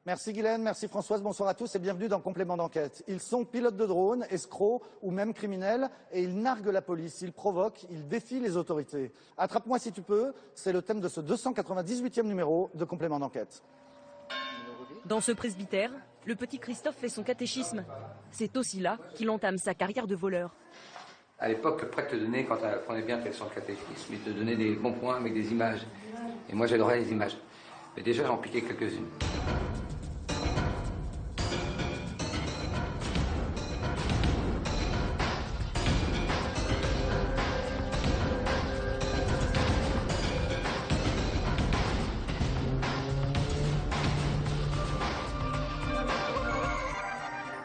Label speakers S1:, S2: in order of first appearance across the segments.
S1: Merci Guylaine, merci Françoise, bonsoir à tous et bienvenue dans Complément d'enquête. Ils sont pilotes de drone, escrocs ou même criminels et ils narguent la police, ils provoquent, ils défient les autorités. Attrape-moi si tu peux, c'est le thème de ce 298e numéro de Complément d'enquête.
S2: Dans ce presbytère, le petit Christophe fait son catéchisme. C'est aussi là qu'il entame sa carrière de voleur.
S3: À l'époque, le prêtre te donnait, quand tu apprenais bien faire son catéchisme, il te donnait des bons points avec des images. Et moi, j'adorais les images. Mais déjà, j'en piquais quelques-unes.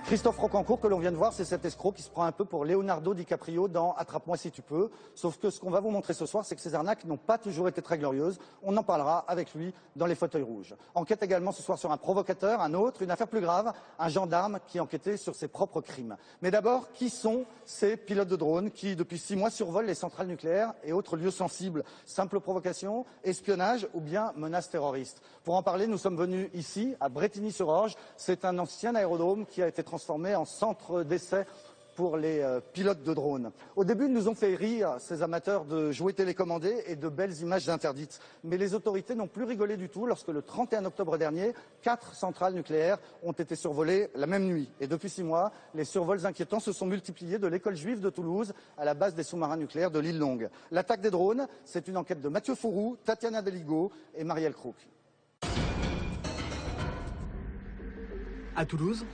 S1: Christophe Rocancourt, que l'on vient de voir, c'est cet escroc qui se prend un peu pour Leonardo DiCaprio dans Attrape-moi si tu peux. Sauf que ce qu'on va vous montrer ce soir, c'est que ces arnaques n'ont pas toujours été très glorieuses. On en parlera avec lui dans les fauteuils rouges. Enquête également ce soir sur un provocateur, un autre, une affaire plus grave, un gendarme qui enquêtait sur ses propres crimes. Mais d'abord, qui sont ces pilotes de drone qui, depuis 6 mois, survolent les centrales nucléaires et autres lieux sensibles? Simple provocation, espionnage ou bien menace terroriste? Pour en parler, nous sommes venus ici, à Brétigny-sur-Orge. C'est un ancien aérodrome qui a été transformé en centre d'essai pour les pilotes de drones. Au début, ils nous ont fait rire, ces amateurs de jouets télécommandés et de belles images interdites. Mais les autorités n'ont plus rigolé du tout lorsque le 31 octobre dernier, 4 centrales nucléaires ont été survolées la même nuit. Et depuis 6 mois, les survols inquiétants se sont multipliés de l'école juive de Toulouse à la base des sous-marins nucléaires de l'île Longue. L'attaque des drones, c'est une enquête de Mathieu Fourou, Tatiana Deligo et Marielle Crook.
S4: À Toulouse,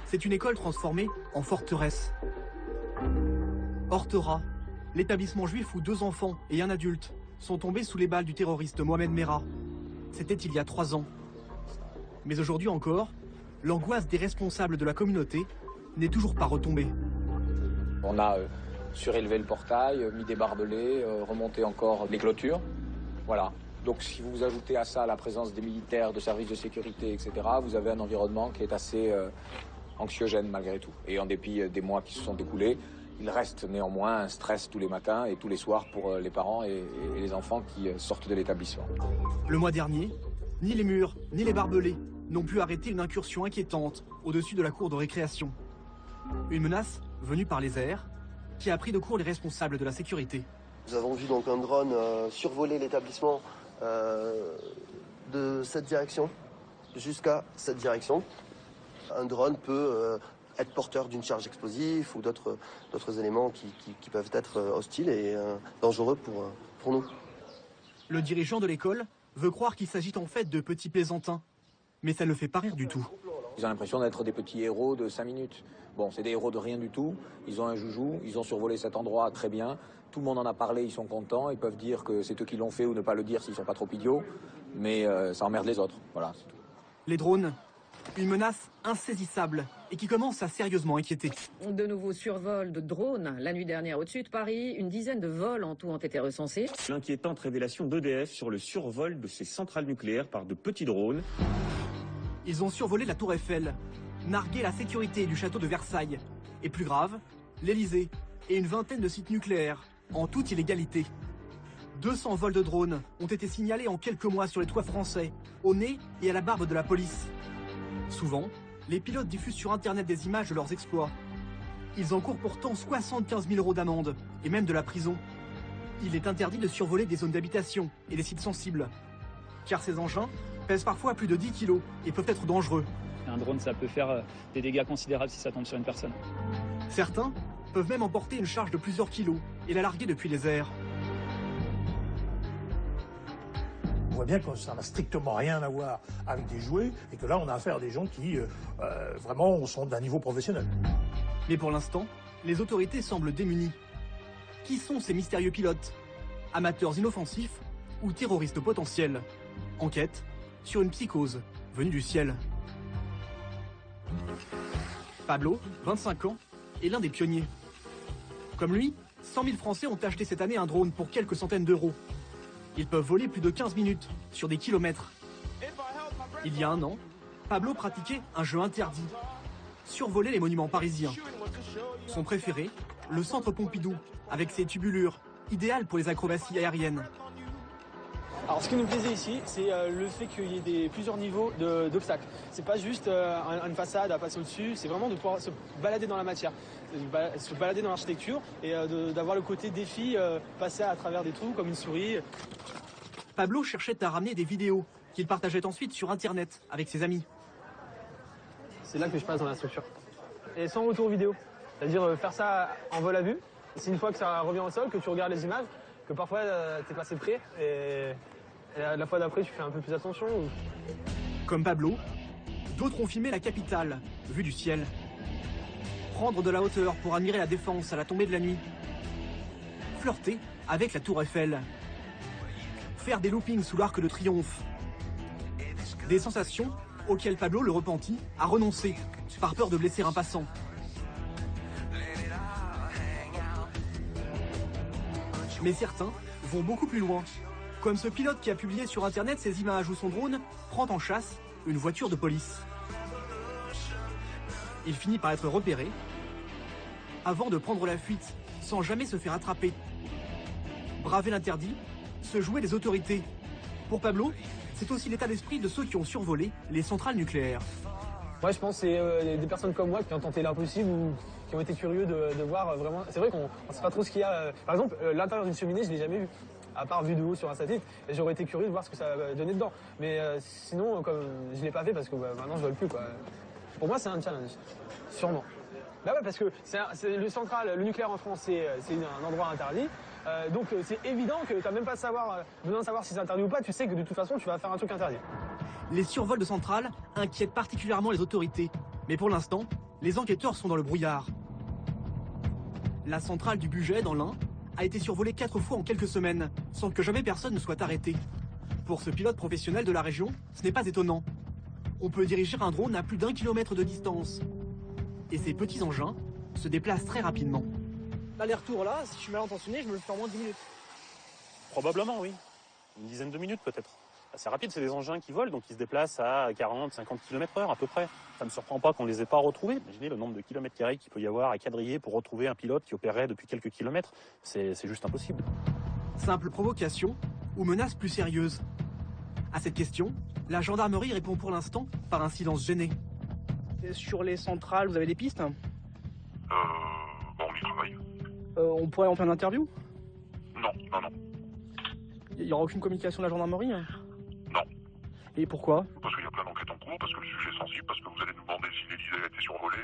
S4: c'est une école transformée en forteresse. Hortera, l'établissement juif où 2 enfants et un adulte sont tombés sous les balles du terroriste Mohamed Merah. C'était il y a 3 ans. Mais aujourd'hui encore, l'angoisse des responsables de la communauté n'est toujours pas retombée.
S5: On a surélevé le portail, mis des barbelés, remonté encore les clôtures. Voilà. Donc si vous ajoutez à ça la présence des militaires, de services de sécurité, etc., vous avez un environnement qui est assez anxiogène malgré tout. Et en dépit des mois qui se sont écoulés, il reste néanmoins un stress tous les matins et tous les soirs pour les parents et les enfants qui sortent de l'établissement.
S4: Le mois dernier, ni les murs, ni les barbelés n'ont pu arrêter une incursion inquiétante au-dessus de la cour de récréation. Une menace venue par les airs qui a pris de court les responsables de la sécurité.
S6: Nous avons vu donc un drone survoler l'établissement de cette direction jusqu'à cette direction. Un drone peut être porteur d'une charge explosive ou d'autres éléments qui peuvent être hostiles et dangereux pour nous.
S4: Le dirigeant de l'école veut croire qu'il s'agit en fait de petits plaisantins, mais ça ne le fait pas rire du tout.
S5: Ils ont l'impression d'être des petits héros de 5 minutes. Bon, c'est des héros de rien du tout. Ils ont un joujou, ils ont survolé cet endroit très bien. Tout le monde en a parlé, ils sont contents. Ils peuvent dire que c'est eux qui l'ont fait ou ne pas le dire s'ils ne sont pas trop idiots. Mais ça emmerde les autres. Voilà, c'est tout.
S4: Les drones, une menace insaisissable et qui commence à sérieusement inquiéter.
S7: De nouveaux survols de drones la nuit dernière au-dessus de Paris. Une dizaine de vols en tout ont été recensés.
S8: L'inquiétante révélation d'EDF sur le survol de ces centrales nucléaires par de petits drones.
S4: Ils ont survolé la tour Eiffel, nargué la sécurité du château de Versailles. Et plus grave, l'Elysée et une vingtaine de sites nucléaires, en toute illégalité. 200 vols de drones ont été signalés en quelques mois sur les toits français, au nez et à la barbe de la police. Souvent, les pilotes diffusent sur Internet des images de leurs exploits. Ils encourent pourtant 75 000 € d'amende, et même de la prison. Il est interdit de survoler des zones d'habitation et des sites sensibles. Car ces engins pèsent parfois plus de 10 kilos et peuvent être dangereux.
S9: Un drone, ça peut faire des dégâts considérables si ça tombe sur une personne.
S4: Certains peuvent même emporter une charge de plusieurs kilos et la larguer depuis les airs.
S10: On voit bien que ça n'a strictement rien à voir avec des jouets et que là on a affaire à des gens qui vraiment sont d'un niveau professionnel.
S4: Mais pour l'instant, les autorités semblent démunies. Qui sont ces mystérieux pilotes? Amateurs inoffensifs ou terroristes potentiels? Enquête sur une psychose venue du ciel. Pablo, 25 ans, est l'un des pionniers. Comme lui, 100 000 Français ont acheté cette année un drone pour quelques centaines d'euros. Ils peuvent voler plus de 15 minutes sur des kilomètres. Il y a 1 an, Pablo pratiquait un jeu interdit. Survoler les monuments parisiens. Son préféré, le centre Pompidou, avec ses tubulures, idéal pour les acrobaties aériennes.
S11: Alors ce qui nous plaisait ici, c'est le fait qu'il y ait plusieurs niveaux d'obstacles. C'est pas juste une façade à passer au-dessus, c'est vraiment de pouvoir se balader dans la matière, se balader dans l'architecture et d'avoir le côté défi, passer à travers des trous comme une souris.
S4: Pablo cherchait à ramener des vidéos qu'il partageait ensuite sur Internet avec ses amis.
S11: C'est là que je passe dans la structure. Et sans retour vidéo, c'est-à-dire faire ça en vol à vue. C'est une fois que ça revient au sol, que tu regardes les images, que parfois t'es passé près et la fois d'après tu fais un peu plus attention.
S4: Comme Pablo, d'autres ont filmé la capitale, vue du ciel. Prendre de la hauteur pour admirer la Défense à la tombée de la nuit. Flirter avec la Tour Eiffel. Faire des loopings sous l'Arc de Triomphe. Des sensations auxquelles Pablo, le repenti, a renoncé, par peur de blesser un passant. Mais certains vont beaucoup plus loin, comme ce pilote qui a publié sur Internet ces images où son drone prend en chasse une voiture de police. Il finit par être repéré, avant de prendre la fuite sans jamais se faire attraper. Braver l'interdit, se jouer des autorités. Pour Pablo, c'est aussi l'état d'esprit de ceux qui ont survolé les centrales nucléaires.
S11: Moi je pense que c'est des personnes comme moi qui ont tenté l'impossible ou qui ont été curieux de voir vraiment. C'est vrai qu'on ne sait pas trop ce qu'il y a. Par exemple, l'intérieur d'une cheminée, je ne l'ai jamais vu, à part vu de haut sur un satellite. Et j'aurais été curieux de voir ce que ça donnait dedans. Mais sinon, comme je ne l'ai pas fait parce que maintenant je ne vole plus. Quoi. Pour moi, c'est un challenge, sûrement. Bah ouais, parce que le nucléaire en France, c'est un endroit interdit. Donc c'est évident que tu n'as même pas besoin de savoir si c'est interdit ou pas. Tu sais que de toute façon, tu vas faire un truc interdit.
S4: Les survols de centrales inquiètent particulièrement les autorités. Mais pour l'instant, les enquêteurs sont dans le brouillard. La centrale du Bugey, dans l'Ain, a été survolée 4 fois en quelques semaines, sans que jamais personne ne soit arrêté. Pour ce pilote professionnel de la région, ce n'est pas étonnant. On peut diriger un drone à plus d'1 kilomètre de distance. Et ces petits engins se déplacent très rapidement.
S11: L'aller-retour là, si je suis mal intentionné, je me le fais en moins de 10 minutes.
S8: Probablement, oui. Une dizaine de minutes peut-être. C'est rapide, c'est des engins qui volent, donc ils se déplacent à 40, 50 km/h à peu près. Ça ne me surprend pas qu'on ne les ait pas retrouvés. Imaginez le nombre de kilomètres carrés qu'il peut y avoir à quadriller pour retrouver un pilote qui opérait depuis quelques kilomètres. C'est juste impossible.
S4: Simple provocation ou menace plus sérieuse? À cette question, la gendarmerie répond pour l'instant par un silence gêné.
S11: Et sur les centrales, vous avez des pistes?
S12: On y travaille.
S11: On pourrait en faire une interview?
S12: Non.
S11: Il n'y aura aucune communication de la gendarmerie?
S12: Non.
S11: Et pourquoi?
S12: Parce qu'il y a plein d'enquêtes en cours, parce que le sujet est sensible, parce que vous allez nous demander si l'Élysée a été survolée,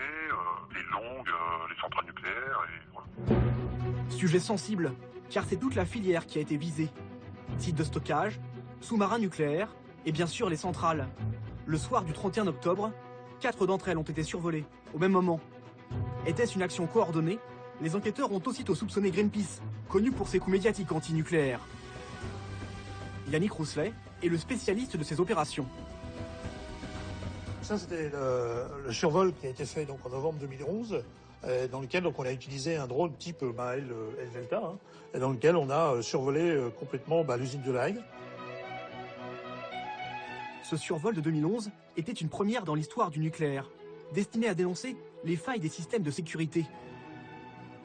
S12: les longues, les centrales nucléaires, et voilà.
S4: Sujet sensible, car c'est toute la filière qui a été visée. Sites de stockage, sous-marins nucléaires, et bien sûr les centrales. Le soir du 31 octobre, 4 d'entre elles ont été survolées, au même moment. Était-ce une action coordonnée? Les enquêteurs ont aussitôt soupçonné Greenpeace, connu pour ses coups médiatiques anti-nucléaires. Yannick Rousselet est le spécialiste de ces opérations.
S10: Ça, c'était le survol qui a été fait donc, en novembre 2011, dans lequel donc, on a utilisé un drone type L-Delta, et dans lequel on a survolé complètement l'usine de La Hague.
S4: Ce survol de 2011 était une première dans l'histoire du nucléaire, destiné à dénoncer les failles des systèmes de sécurité.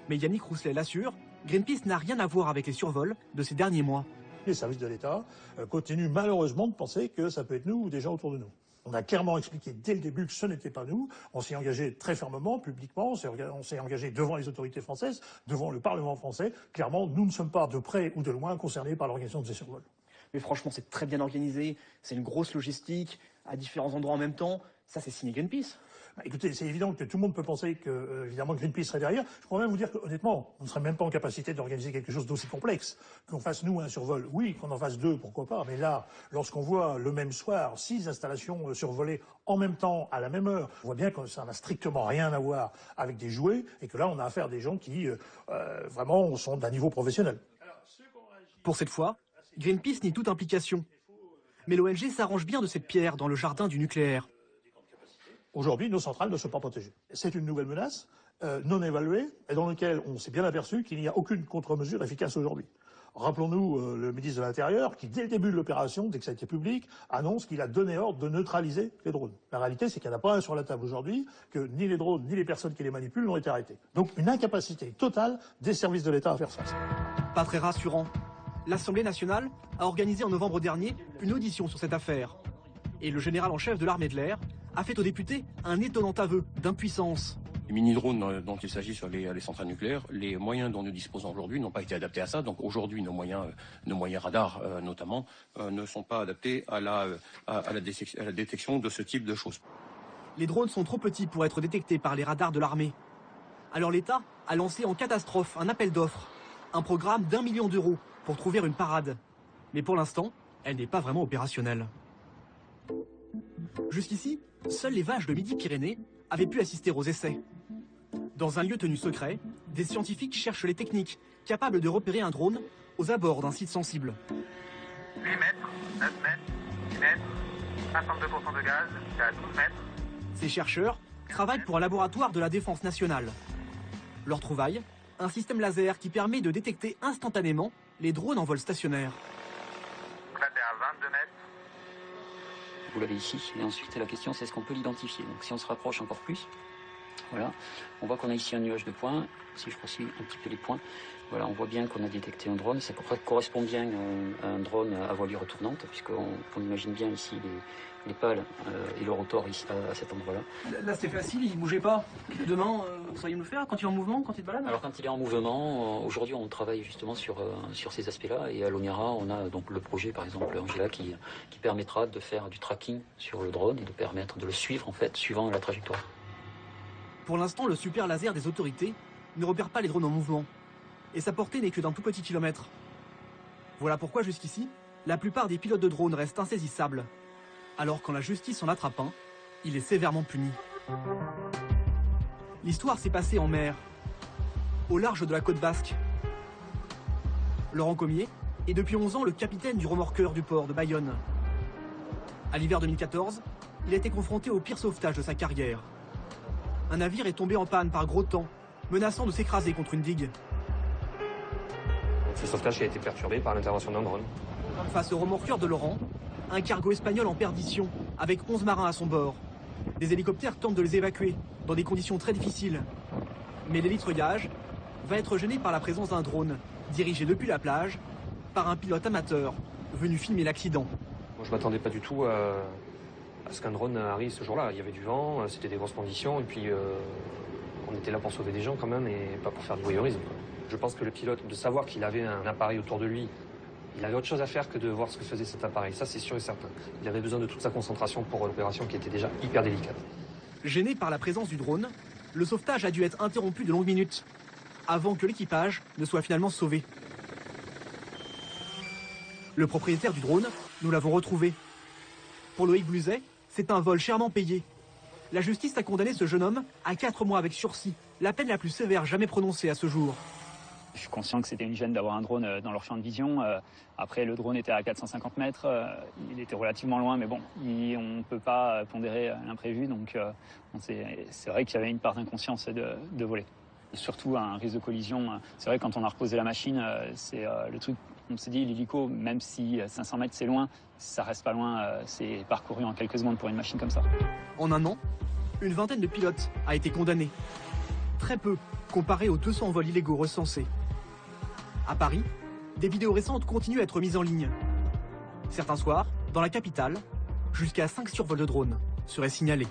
S4: Mais Yannick Rousselet l'assure, Greenpeace n'a rien à voir avec les survols de ces derniers mois.
S10: Les services de l'État continuent malheureusement de penser que ça peut être nous ou des gens autour de nous. On a clairement expliqué dès le début que ce n'était pas nous. On s'est engagé très fermement, publiquement, on s'est engagé devant les autorités françaises, devant le Parlement français. Clairement, nous ne sommes pas de près ou de loin concernés par l'organisation de ces survols.
S11: Mais franchement, c'est très bien organisé, c'est une grosse logistique, à différents endroits en même temps. Ça, c'est signé Greenpeace.
S10: Écoutez, c'est évident que tout le monde peut penser que, évidemment, Greenpeace serait derrière. Je pourrais même vous dire que, honnêtement, on ne serait même pas en capacité d'organiser quelque chose d'aussi complexe. Qu'on fasse, nous, un survol, oui, qu'on en fasse 2, pourquoi pas. Mais là, lorsqu'on voit le même soir 6 installations survolées en même temps, à la même heure, on voit bien que ça n'a strictement rien à voir avec des jouets et que là, on a affaire à des gens qui, vraiment, sont d'un niveau professionnel.
S4: Pour cette fois, Greenpeace nie toute implication. Mais l'ONG s'arrange bien de cette pierre dans le jardin du nucléaire.
S10: Aujourd'hui, nos centrales ne sont pas protégées. C'est une nouvelle menace, non évaluée, et dans laquelle on s'est bien aperçu qu'il n'y a aucune contre-mesure efficace aujourd'hui. Rappelons-nous le ministre de l'Intérieur qui, dès le début de l'opération, dès que ça a été public, annonce qu'il a donné ordre de neutraliser les drones. La réalité, c'est qu'il n'y en a pas un sur la table aujourd'hui, que ni les drones, ni les personnes qui les manipulent n'ont été arrêtés. Donc une incapacité totale des services de l'État à faire face.
S4: Pas très rassurant. L'Assemblée nationale a organisé en novembre dernier une audition sur cette affaire. Et le général en chef de l'armée de l'air a fait aux députés un étonnant aveu d'impuissance.
S13: Les mini-drones dont il s'agit sur les centrales nucléaires, les moyens dont nous disposons aujourd'hui n'ont pas été adaptés à ça. Donc aujourd'hui, nos moyens radars notamment, ne sont pas adaptés à la détection de ce type de choses.
S4: Les drones sont trop petits pour être détectés par les radars de l'armée. Alors l'État a lancé en catastrophe un appel d'offres, un programme d'1 million d'euros pour trouver une parade. Mais pour l'instant, elle n'est pas vraiment opérationnelle. Jusqu'ici, seuls les vaches de Midi-Pyrénées avaient pu assister aux essais. Dans un lieu tenu secret, des scientifiques cherchent les techniques capables de repérer un drone aux abords d'un site sensible.
S14: 8 mètres, 9 mètres, 10 mètres, 52% de gaz, c'est à 12 mètres.
S4: Ces chercheurs travaillent pour un laboratoire de la Défense nationale. Leur trouvaille, un système laser qui permet de détecter instantanément les drones en vol stationnaire.
S14: Donc là, t'es à 22 mètres.
S15: Vous l'avez ici, et ensuite la question c'est est-ce qu'on peut l'identifier. Donc si on se rapproche encore plus, voilà, on voit qu'on a ici un nuage de points. Si je poursuis un petit peu les points, voilà, on voit bien qu'on a détecté un drone. Ça correspond bien à un drone à voilure tournante, puisqu'on imagine bien ici les pales et le rotor ici, à cet endroit-là.
S4: Là c'est facile, il ne bougeait pas. Demain, vous sauriez me le faire quand il est en mouvement, quand il se balade?
S15: Alors quand il est en mouvement, aujourd'hui on travaille justement sur ces aspects-là. Et à l'ONIRA, on a donc le projet par exemple Angela qui permettra de faire du tracking sur le drone et de permettre de le suivre en fait, suivant la trajectoire.
S4: Pour l'instant, le super laser des autorités ne repère pas les drones en mouvement. Et sa portée n'est que d'un tout petit kilomètre. Voilà pourquoi jusqu'ici, la plupart des pilotes de drones restent insaisissables. Alors quand la justice en attrape un, il est sévèrement puni. L'histoire s'est passée en mer, au large de la côte basque. Laurent Commier est depuis 11 ans le capitaine du remorqueur du port de Bayonne. À l'hiver 2014, il a été confronté au pire sauvetage de sa carrière. Un navire est tombé en panne par gros temps, menaçant de s'écraser contre une digue.
S16: Ce sauvetage a été perturbé par l'intervention d'un drone.
S4: Face au remorqueur de Laurent, un cargo espagnol en perdition, avec 11 marins à son bord. Des hélicoptères tentent de les évacuer, dans des conditions très difficiles. Mais l'hélitreuillage va être gêné par la présence d'un drone, dirigé depuis la plage, par un pilote amateur, venu filmer l'accident.
S16: Moi, je m'attendais pas du tout à ce qu'un drone arrive ce jour-là. Il y avait du vent, c'était des grosses conditions, et puis on était là pour sauver des gens quand même, et pas pour faire du voyeurisme. Je pense que le pilote, de savoir qu'il avait un appareil autour de lui, il avait autre chose à faire que de voir ce que faisait cet appareil. Ça, c'est sûr et certain. Il avait besoin de toute sa concentration pour l'opération qui était déjà hyper délicate.
S4: Gêné par la présence du drone, le sauvetage a dû être interrompu de longues minutes, avant que l'équipage ne soit finalement sauvé. Le propriétaire du drone, nous l'avons retrouvé. Pour Loïc Bluzet, c'est un vol chèrement payé. La justice a condamné ce jeune homme à 4 mois avec sursis, la peine la plus sévère jamais prononcée à ce jour.
S9: Je suis conscient que c'était une gêne d'avoir un drone dans leur champ de vision. Après, le drone était à 450 mètres. Il était relativement loin, mais bon, on ne peut pas pondérer l'imprévu. Donc, c'est vrai qu'il y avait une part d'inconscience de voler. Et surtout, un risque de collision. C'est vrai, quand on a reposé la machine, c'est le truc. On s'est dit, l'hélico, même si 500 mètres c'est loin, ça reste pas loin. C'est parcouru en quelques secondes pour une machine comme ça.
S4: En un an, une vingtaine de pilotes a été condamnés. Très peu comparé aux 200 vols illégaux recensés. À Paris, des vidéos récentes continuent à être mises en ligne. Certains soirs, dans la capitale, jusqu'à 5 survols de drones seraient signalés.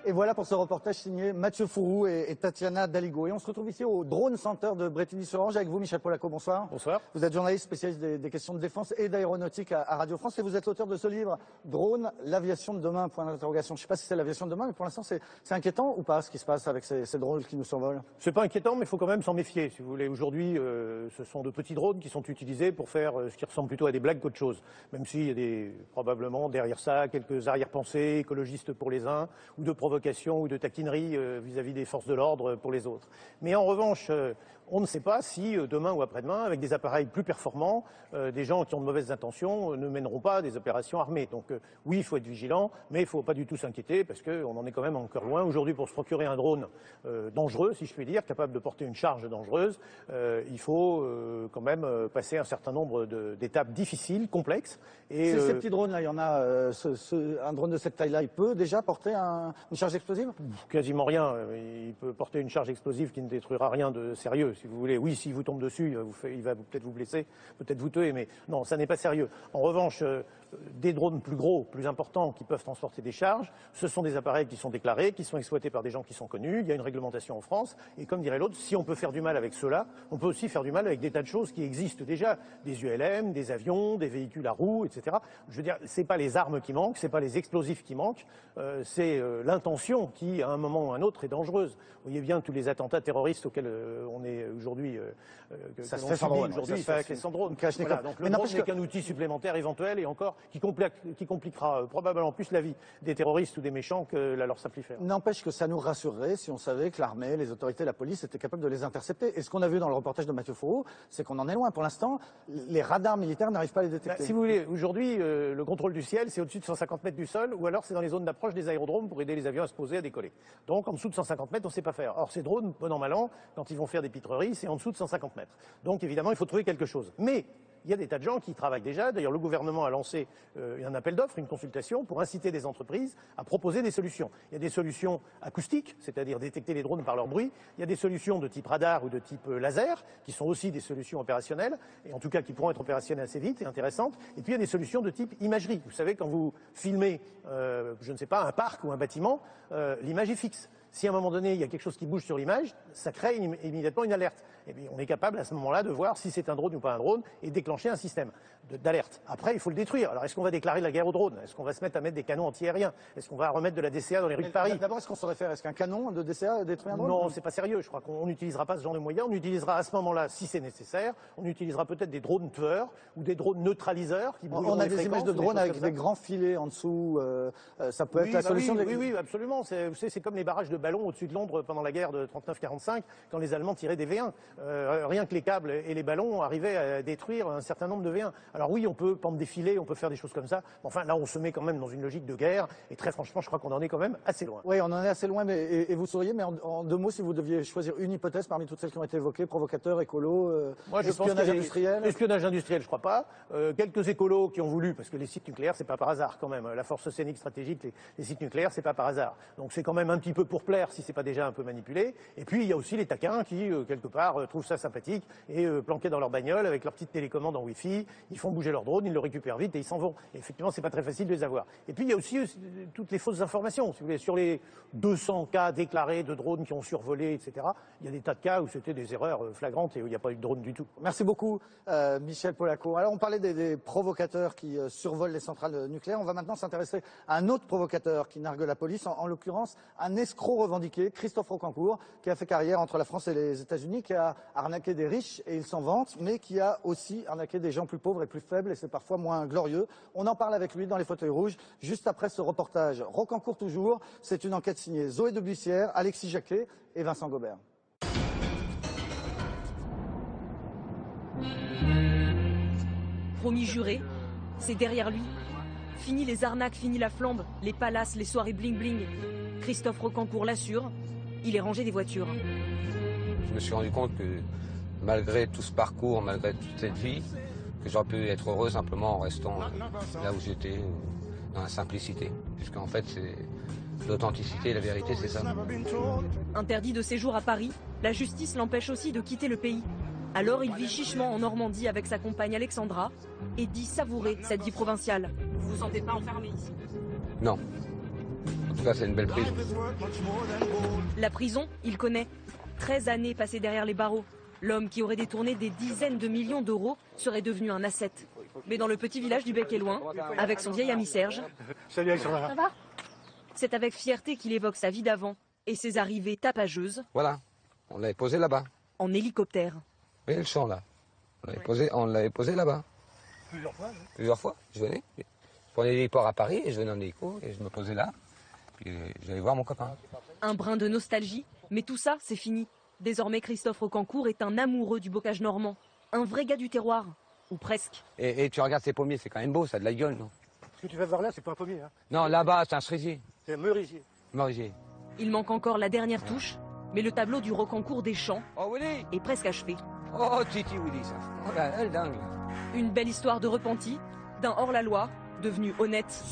S1: Et voilà pour ce reportage signé Mathieu Fourou et Tatiana Daligo. Et on se retrouve ici au Drone Center de Brétigny-sur-Orge avec vous, Michel Polaco. Bonsoir.
S17: Bonsoir.
S1: Vous êtes journaliste spécialiste des questions de défense et d'aéronautique à Radio France et vous êtes l'auteur de ce livre Drone, l'aviation de demain, point d'interrogation. Je ne sais pas si c'est l'aviation de demain, mais pour l'instant c'est inquiétant ou pas ce qui se passe avec ces drones qui nous survolent?
S17: C'est pas inquiétant, mais il faut quand même s'en méfier. Si vous voulez, aujourd'hui, ce sont de petits drones qui sont utilisés pour faire ce qui ressemble plutôt à des blagues qu'autre chose. Même s'il y a probablement derrière ça quelques arrière-pensées écologistes pour les uns, ou de provocation ou de taquinerie vis-à-vis des forces de l'ordre pour les autres. Mais en revanche, On ne sait pas si demain ou après-demain, avec des appareils plus performants, des gens qui ont de mauvaises intentions ne mèneront pas des opérations armées. Donc oui, il faut être vigilant, mais il ne faut pas du tout s'inquiéter parce qu'on en est quand même encore loin. Aujourd'hui, pour se procurer un drone dangereux, si je puis dire, capable de porter une charge dangereuse, il faut quand même passer un certain nombre d'étapes difficiles, complexes. Et
S1: ces petits drones-là, il y en a, un drone de cette taille-là, il peut déjà porter une charge explosive?
S17: Quasiment rien. Il peut porter une charge explosive qui ne détruira rien de sérieux, si vous voulez. Oui, s'il vous tombe dessus, il va peut-être vous blesser, peut-être vous tuer, mais non, ça n'est pas sérieux. En revanche, des drones plus gros, plus importants, qui peuvent transporter des charges, ce sont des appareils qui sont déclarés, qui sont exploités par des gens qui sont connus. Il y a une réglementation en France. Et comme dirait l'autre, si on peut faire du mal avec ceux-là, on peut aussi faire du mal avec des tas de choses qui existent déjà. Des ULM, des avions, des véhicules à roues, etc. Je veux dire, c'est pas les armes qui manquent, c'est pas les explosifs qui manquent, c'est l'intention qui, à un moment ou à un autre, est dangereuse. Vous voyez bien tous les attentats terroristes auxquels on est aujourd'hui...
S1: ça se fait sans drone.
S17: Aujourd'hui, ça se fait sans drone. Voilà, donc le drone n'est qu'un outil supplémentaire éventuel et encore qui compliquera probablement plus la vie des terroristes ou des méchants que la leur simplifie.
S1: N'empêche que ça nous rassurerait si on savait que l'armée, les autorités, la police étaient capables de les intercepter. Et ce qu'on a vu dans le reportage de Mathieu Faureau, c'est qu'on en est loin. Pour l'instant, les radars militaires n'arrivent pas à les détecter.
S17: Si vous voulez, aujourd'hui, le contrôle du ciel, c'est au-dessus de 150 mètres du sol, ou alors c'est dans les zones d'approche des aérodromes pour aider les avions à se poser, à décoller. Donc en dessous de 150 mètres, on ne sait pas faire. Or ces drones, bon an mal an, quand ils vont faire des pitreries, c'est en dessous de 150 mètres. Donc évidemment, il faut trouver quelque chose. Mais il y a des tas de gens qui y travaillent déjà. D'ailleurs, le gouvernement a lancé un appel d'offres, une consultation, pour inciter des entreprises à proposer des solutions. Il y a des solutions acoustiques, c'est-à-dire détecter les drones par leur bruit. Il y a des solutions de type radar ou de type laser, qui sont aussi des solutions opérationnelles, et en tout cas qui pourront être opérationnelles assez vite et intéressantes. Et puis il y a des solutions de type imagerie. Vous savez, quand vous filmez, je ne sais pas, un parc ou un bâtiment, l'image est fixe. Si à un moment donné, il y a quelque chose qui bouge sur l'image, ça crée immédiatement une alerte. Et bien, on est capable à ce moment-là de voir si c'est un drone ou pas un drone et déclencher un système d'alerte. Après, il faut le détruire. Alors, est-ce qu'on va déclarer la guerre aux drones? Est-ce qu'on va se mettre à mettre des canons anti-aériens? Est-ce qu'on va remettre de la DCA dans les rues de Paris?
S1: D'abord, est-ce qu'on saurait faire? Est-ce qu'un canon de DCA détruit un drone?
S17: Non, c'est pas sérieux. Je crois qu'on n'utilisera pas ce genre de moyens. On utilisera à ce moment-là, si c'est nécessaire, on utilisera peut-être des drones tueurs ou des drones neutraliseurs qui brûleront
S1: On a
S17: les
S1: des images de drones avec des grands filets en dessous. Ça peut être la solution.
S17: Oui, absolument. C'est comme les barrages de ballons au-dessus de Londres pendant la guerre de 39-45, quand les Allemands tiraient des V1. Rien que les câbles et les ballons arrivaient à détruire un certain nombre de V1. Alors oui, on peut pendre des filets, on peut faire des choses comme ça. Enfin, là, on se met quand même dans une logique de guerre. Et très franchement, je crois qu'on en est quand même assez loin.
S1: Oui, on en est assez loin. Mais, et vous sauriez, mais en deux mots, si vous deviez choisir une hypothèse parmi toutes celles qui ont été évoquées, provocateur, écolo,
S17: moi, je
S1: espionnage industriel.
S17: Espionnage industriel, je crois pas. Quelques écolos qui ont voulu, parce que les sites nucléaires, c'est pas par hasard quand même. La force océanique stratégique, les sites nucléaires, c'est pas par hasard. Donc c'est quand même un petit peu pour plaire, si c'est pas déjà un peu manipulé. Et puis il y a aussi les taquins qui, quelque part, trouvent ça sympathique et planqués dans leur bagnole avec leur petite télécommande en Wi-Fi, ils font bouger leur drone, ils le récupèrent vite et ils s'en vont. Et effectivement, c'est pas très facile de les avoir. Et puis il y a aussi toutes les fausses informations. Si vous voulez, sur les 200 cas déclarés de drones qui ont survolé, etc., il y a des tas de cas où c'était des erreurs flagrantes et où il n'y a pas eu de drone du tout.
S1: Merci beaucoup, Michel Polacco. Alors on parlait des provocateurs qui survolent les centrales nucléaires. On va maintenant s'intéresser à un autre provocateur qui nargue la police, en l'occurrence un escroc revendiqué, Christophe Rocancourt, qui a fait carrière entre la France et les États-Unis, qui a arnaqué des riches et il s'en vante, mais qui a aussi arnaqué des gens plus pauvres et plus faibles et c'est parfois moins glorieux. On en parle avec lui dans les fauteuils rouges, juste après ce reportage. Rocancourt toujours, c'est une enquête signée Zoé de Buissière, Alexis Jacquet et Vincent Gobert.
S2: Promis juré, c'est derrière lui. Fini les arnaques, fini la flambe, les palaces, les soirées bling-bling. Christophe Rocancourt l'assure, il est rangé des voitures.
S3: Je me suis rendu compte que malgré tout ce parcours, malgré toute cette vie, que j'aurais pu être heureux simplement en restant là où j'étais, dans la simplicité. Puisqu'en fait, c'est l'authenticité, la vérité, c'est ça.
S2: Interdit de séjour à Paris, la justice l'empêche aussi de quitter le pays. Alors il vit chichement en Normandie avec sa compagne Alexandra et dit savourer cette vie provinciale. Vous vous sentez pas enfermé ici?
S3: Non. En tout cas, c'est une belle prison.
S2: La prison, il connaît. 13 années passées derrière les barreaux. L'homme qui aurait détourné des dizaines de millions d'euros serait devenu un asset. Mais dans le petit village du Bec et Loin, avec son vieil ami Serge.
S10: Salut Alexandra.
S2: Ça va? C'est avec fierté qu'il évoque sa vie d'avant et ses arrivées tapageuses.
S3: Voilà, on l'avait posé là-bas.
S2: En hélicoptère.
S3: Vous voyez le champ là? On l'avait posé là-bas.
S10: Plusieurs fois.
S3: Plusieurs fois, je venais. Je prenais l'héliport à Paris et je venais en hélico et je me posais là. Puis j'allais voir mon copain.
S2: Un brin de nostalgie, mais tout ça, c'est fini. Désormais, Christophe Rocancourt est un amoureux du bocage normand. Un vrai gars du terroir. Ou presque.
S3: Et tu regardes ces pommiers, c'est quand même beau, ça a de la gueule, non?
S17: Ce que tu vas voir là, c'est pas un pommier. Hein.
S3: Non, là-bas, c'est un cerisier.
S17: C'est un merisier.
S3: Merisier.
S2: Il manque encore la dernière touche, mais le tableau du Rocancourt des champs est presque achevé.
S3: Oh, Titi Willy, ça. Oh là, elle est dingue.
S2: Une belle histoire de repenti, d'un hors-la-loi, devenu honnête.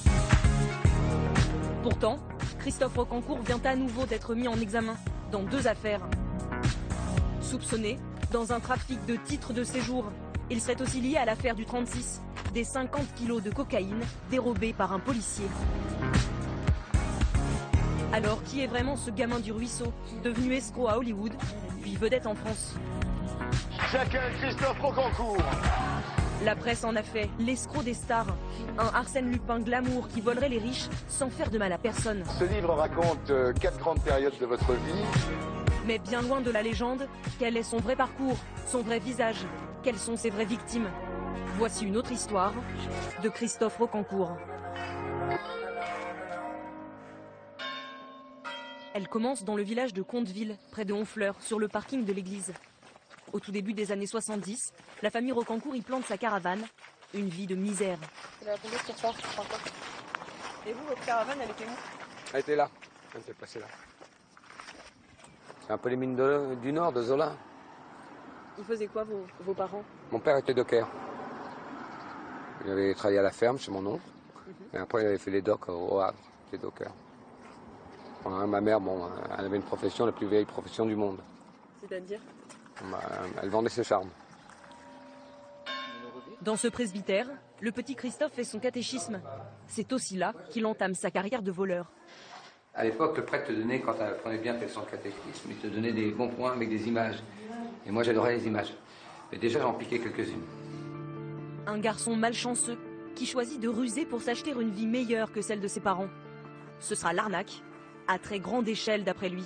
S2: Pourtant, Christophe Rocancourt vient à nouveau d'être mis en examen dans 2 affaires. Soupçonné dans un trafic de titres de séjour, il serait aussi lié à l'affaire du 36, des 50 kilos de cocaïne dérobés par un policier. Alors, qui est vraiment ce gamin du ruisseau, devenu escroc à Hollywood, puis vedette en France?
S18: Chacun Christophe Rocancourt.
S2: La presse en a fait l'escroc des stars, un Arsène Lupin glamour qui volerait les riches sans faire de mal à personne.
S18: Ce livre raconte 4 grandes périodes de votre vie.
S2: Mais bien loin de la légende, quel est son vrai parcours, son vrai visage? Quelles sont ses vraies victimes? Voici une autre histoire de Christophe Rocancourt. Elle commence dans le village de Conteville, près de Honfleur, sur le parking de l'église. Au tout début des années 70, la famille Rocancourt y plante sa caravane, une vie de misère.
S19: C'est la tombée sur ça, Et vous, votre caravane, elle était où?
S3: Elle était là, elle s'est passée là. C'est un peu les mines du Nord, de Zola.
S19: Ils faisaient quoi, vos parents?
S3: Mon père était docker. Il avait travaillé à la ferme chez mon oncle. Et après, il avait fait les docks au Havre, les dockers. Ma mère, bon, elle avait une profession, la plus vieille profession du monde.
S19: C'est-à-dire?
S3: Elle vendait ses charmes.
S2: Dans ce presbytère, le petit Christophe fait son catéchisme. C'est aussi là qu'il entame sa carrière de voleur.
S3: À l'époque, le prêtre te donnait, quand tu apprenais bien son catéchisme, il te donnait des bons points avec des images. Et moi, j'adorais les images. Mais déjà, j'en piquais quelques-unes.
S2: Un garçon malchanceux qui choisit de ruser pour s'acheter une vie meilleure que celle de ses parents. Ce sera l'arnaque, à très grande échelle d'après lui.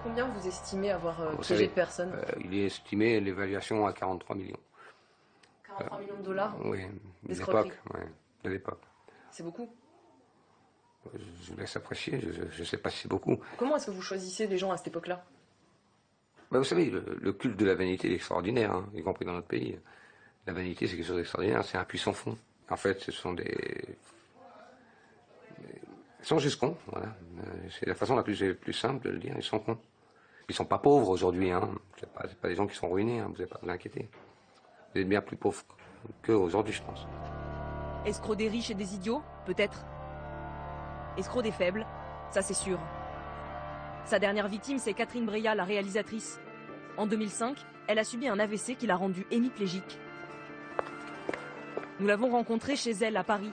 S19: Combien vous estimez avoir piégé de personnes?
S3: Il est estimé l'évaluation à 43 millions.
S19: 43 millions de dollars?
S3: Oui, de l'époque.
S19: C'est beaucoup?
S3: Je vous laisse apprécier, je ne sais pas si c'est beaucoup.
S19: Comment est-ce que vous choisissez les gens à cette époque-là?
S3: Vous savez, le culte de la vanité est extraordinaire, hein, y compris dans notre pays. La vanité, c'est quelque chose d'extraordinaire, c'est un puissant fond. En fait, ce sont des... Ils sont juste cons, voilà. C'est la façon la plus simple de le dire, ils sont cons. Ils ne sont pas pauvres aujourd'hui, hein. C'est pas des gens qui sont ruinés, hein. Vous n'avez pas à vous inquiéter. Vous êtes bien plus pauvres qu'eux aujourd'hui, je pense.
S2: Escroc des riches et des idiots? Peut-être. Escroc des faibles? Ça c'est sûr. Sa dernière victime, c'est Catherine Breillat, la réalisatrice. En 2005, elle a subi un AVC qui l'a rendue hémiplégique. Nous l'avons rencontrée chez elle à Paris.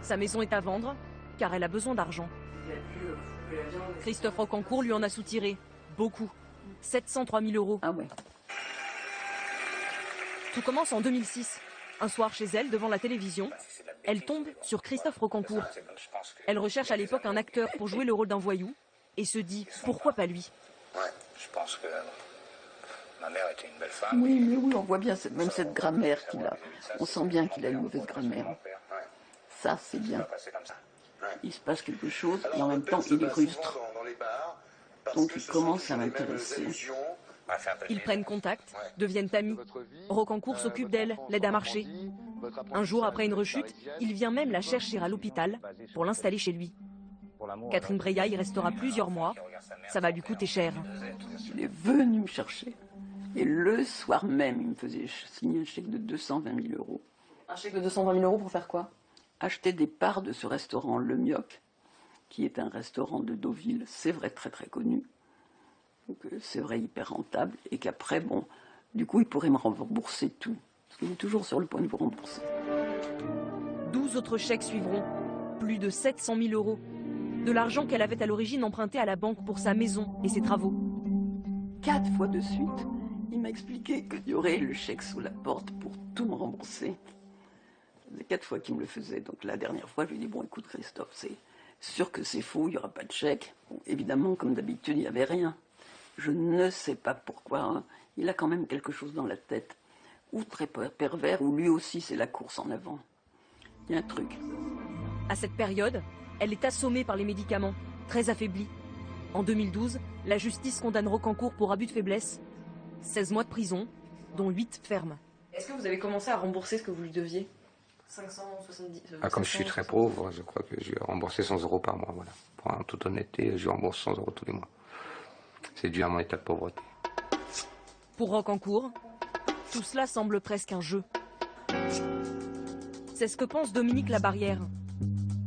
S2: Sa maison est à vendre, car elle a besoin d'argent. Christophe Rocancourt lui en a soutiré. Beaucoup. 703 000 euros.
S7: Ah ouais.
S2: Tout commence en 2006. Un soir chez elle, devant la télévision, elle tombe sur Christophe Rocancourt. Elle recherche à l'époque un acteur pour jouer le rôle d'un voyou et se dit pourquoi pas lui.
S20: Ouais, je pense que ma mère était une belle femme.
S7: Oui, mais oui, on voit bien même cette grammaire qu'il a. On sent bien qu'il a une mauvaise grammaire. Ça, c'est bien. Il se passe quelque chose et en même temps, il est rustre. Donc il commence à m'intéresser.
S2: Ils prennent contact, deviennent amis. Rocancourt s'occupe d'elle, l'aide à marcher. Un jour, après une rechute, il vient même la chercher à l'hôpital pour l'installer chez lui. Catherine Breillat y restera plusieurs mois. Ça va lui coûter cher.
S7: Il est venu me chercher. Et le soir même, il me faisait signer un chèque de 220 000 euros.
S19: Un chèque de 220 000 euros pour faire quoi?
S7: Acheter des parts de ce restaurant Le Mioc, qui est un restaurant de Deauville, c'est vrai, très très connu. Donc c'est vrai, hyper rentable. Et qu'après, bon, du coup, il pourrait me rembourser tout. Parce qu'il est toujours sur le point de vous rembourser.
S2: 12 autres chèques suivront. Plus de 700 000 euros. De l'argent qu'elle avait à l'origine emprunté à la banque pour sa maison et ses travaux.
S7: 4 fois de suite, il m'a expliqué qu'il y aurait le chèque sous la porte pour tout me rembourser. Ça faisait 4 fois qu'il me le faisait. Donc la dernière fois, je lui ai dit, bon, écoute Christophe, c'est sûr que c'est faux, il n'y aura pas de chèque. Bon, évidemment, comme d'habitude, il n'y avait rien. Je ne sais pas pourquoi. Hein. Il a quand même quelque chose dans la tête. Ou très pervers, ou lui aussi, c'est la course en avant. Il y a un truc.
S2: À cette période, elle est assommée par les médicaments, très affaiblie. En 2012, La justice condamne Rocancourt pour abus de faiblesse. 16 mois de prison, dont 8 fermes. Est-ce que vous avez commencé à rembourser ce que vous lui deviez? 570.
S3: Comme je suis très pauvre, je crois que je vais rembourser 100 € par mois. Voilà. En toute honnêteté, je rembourse 100 € tous les mois. C'est dû à mon état de pauvreté.
S2: Pour Rocancourt, tout cela semble presque un jeu. C'est ce que pense Dominique Labarrière.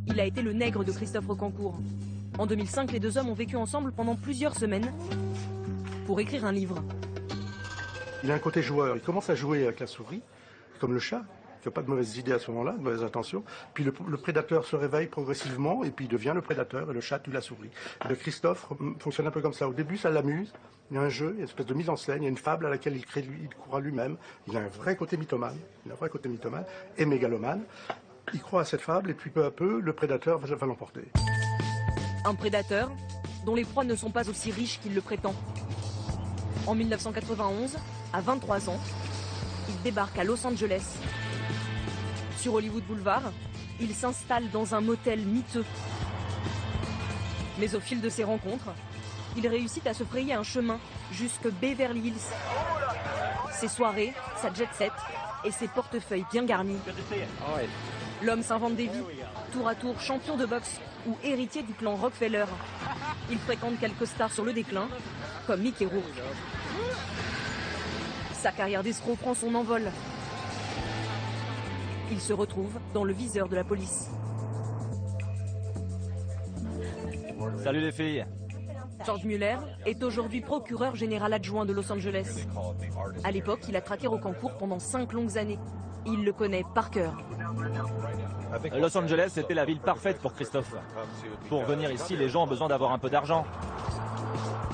S2: Il a été le nègre de Christophe Rocancourt. En 2005, les deux hommes ont vécu ensemble pendant plusieurs semaines pour écrire un livre.
S21: Il a un côté joueur, il commence à jouer avec la souris, comme le chat. Il n'a pas de mauvaises idées à ce moment-là, de mauvaises intentions. Puis le prédateur se réveille progressivement et puis il devient le prédateur et le chat tue la souris. Et le Christophe fonctionne un peu comme ça. Au début, ça l'amuse. Il y a un jeu, il y a une espèce de mise en scène, il y a une fable à laquelle il croit lui-même. Il a un vrai côté mythomane, et mégalomane. Il croit à cette fable et puis peu à peu, le prédateur va l'emporter.
S2: Un prédateur dont les proies ne sont pas aussi riches qu'il le prétend. En 1991, à 23 ans, il débarque à Los Angeles. Sur Hollywood Boulevard, il s'installe dans un motel miteux. Mais au fil de ses rencontres, il réussit à se frayer un chemin jusque Beverly Hills. Ses soirées, sa jet set et ses portefeuilles bien garnis. L'homme s'invente des vies, tour à tour champion de boxe ou héritier du clan Rockefeller. Il fréquente quelques stars sur le déclin, comme Mickey Rourke. Sa carrière d'escroc prend son envol. Il se retrouve dans le viseur de la police.
S22: Salut les filles.
S2: George Mueller est aujourd'hui procureur général adjoint de Los Angeles. À l'époque, il a traqué Rocancourt pendant 5 longues années. Il le connaît par cœur.
S22: Los Angeles était la ville parfaite pour Christophe. Pour venir ici, les gens ont besoin d'avoir un peu d'argent.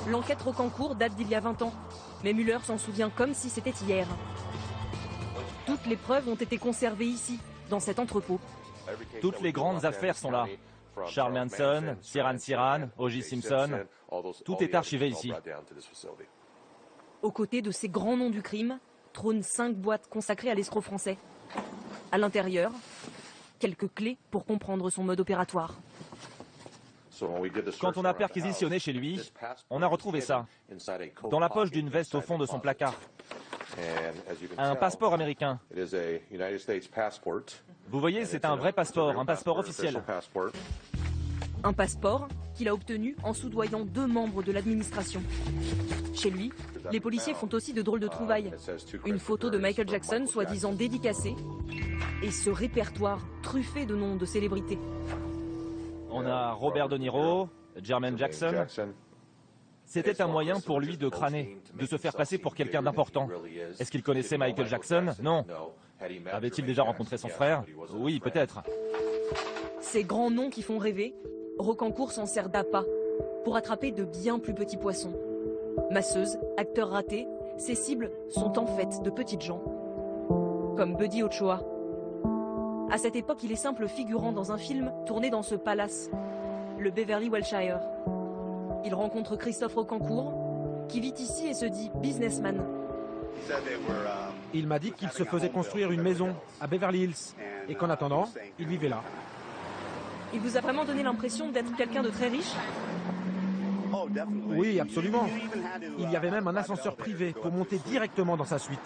S2: L'enquête Rocancourt date d'il y a 20 ans, mais Mueller s'en souvient comme si c'était hier. Toutes les preuves ont été conservées ici, dans cet entrepôt.
S22: Toutes les grandes affaires sont là. Charles Manson, Sirhan, O.J. Simpson, tout est archivé ici.
S2: Aux côtés de ces grands noms du crime, trônent 5 boîtes consacrées à l'escroc français. À l'intérieur, quelques clés pour comprendre son mode opératoire.
S22: Quand on a perquisitionné chez lui, on a retrouvé ça, dans la poche d'une veste au fond de son placard. Un passeport américain. Vous voyez, c'est un vrai passeport, un passeport officiel.
S2: Un passeport qu'il a obtenu en soudoyant 2 membres de l'administration. Chez lui, les policiers font aussi de drôles de trouvailles. Une photo de Michael Jackson, soi-disant dédicacée, et ce répertoire truffé de noms de célébrités.
S22: On a Robert De Niro, Jermaine Jackson. C'était un moyen pour lui de crâner, de se faire passer pour quelqu'un d'important. Est-ce qu'il connaissait Michael Jackson? Non. Avait-il déjà rencontré son frère? Oui, peut-être.
S2: Ces grands noms qui font rêver, Rocancourt s'en sert d'appât pour attraper de bien plus petits poissons. Masseuses, acteurs ratés, ses cibles sont en fait de petites gens. Comme Buddy Ochoa. À cette époque, il est simple figurant dans un film tourné dans ce palace, le Beverly Wilshire. Il rencontre Christophe Rocancourt, qui vit ici et se dit businessman.
S23: Il m'a dit qu'il se faisait construire une maison à Beverly Hills et qu'en attendant, il vivait là.
S2: Il vous a vraiment donné l'impression d'être quelqu'un de très riche?
S23: Oui, absolument. Il y avait même un ascenseur privé pour monter directement dans sa suite.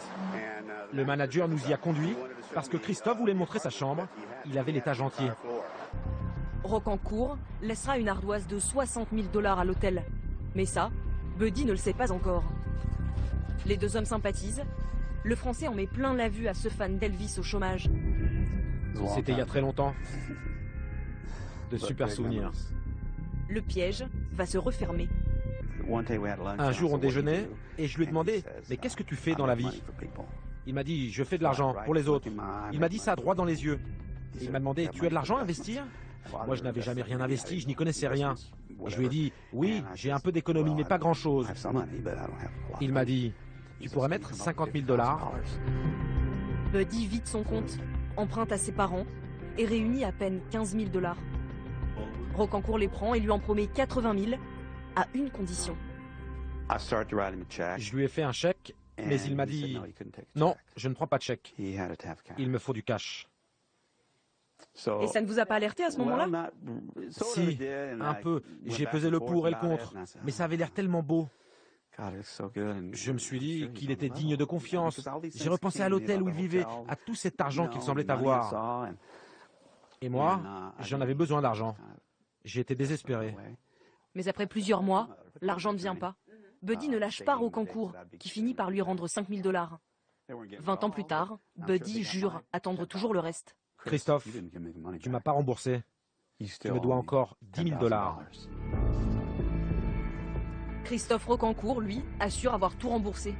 S23: Le manager nous y a conduits parce que Christophe voulait montrer sa chambre. Il avait l'étage entier.
S2: Rocancourt laissera une ardoise de 60 000 $ à l'hôtel. Mais ça, Buddy ne le sait pas encore. Les deux hommes sympathisent. Le Français en met plein la vue à ce fan d'Elvis au chômage.
S23: C'était il y a très longtemps. De super souvenirs.
S2: Le piège va se refermer.
S23: Un jour, on déjeunait et je lui ai demandé « Mais qu'est-ce que tu fais dans la vie ?» Il m'a dit « Je fais de l'argent pour les autres. » Il m'a dit ça droit dans les yeux. Et il m'a demandé « Tu as de l'argent à investir ?» Moi, je n'avais jamais rien investi, je n'y connaissais rien. Et je lui ai dit « Oui, j'ai un peu d'économie, mais pas grand-chose. » Il m'a dit « Tu pourrais mettre 50 000 $. »
S2: Buddy vide son compte, emprunte à ses parents et réunit à peine 15 000 $. Rocancourt les prend et lui en promet 80 000 à une condition.
S23: Je lui ai fait un chèque, mais il m'a dit « Non, je ne prends pas de chèque. Il me faut du cash. »
S2: Et ça ne vous a pas alerté à ce moment-là?
S23: Si, un peu. J'ai pesé le pour et le contre, mais ça avait l'air tellement beau. Je me suis dit qu'il était digne de confiance. J'ai repensé à l'hôtel où il vivait, à tout cet argent qu'il semblait avoir. Et moi, j'en avais besoin d'argent. J'étais désespéré.
S2: Mais après plusieurs mois, l'argent ne vient pas. Buddy ne lâche pas Rocancourt, qui finit par lui rendre 5 000 $. 20 ans plus tard, Buddy jure attendre toujours le reste.
S23: Christophe, tu m'as pas remboursé. Tu me dois encore 10 000 $.
S2: Christophe Rocancourt, lui, assure avoir tout remboursé.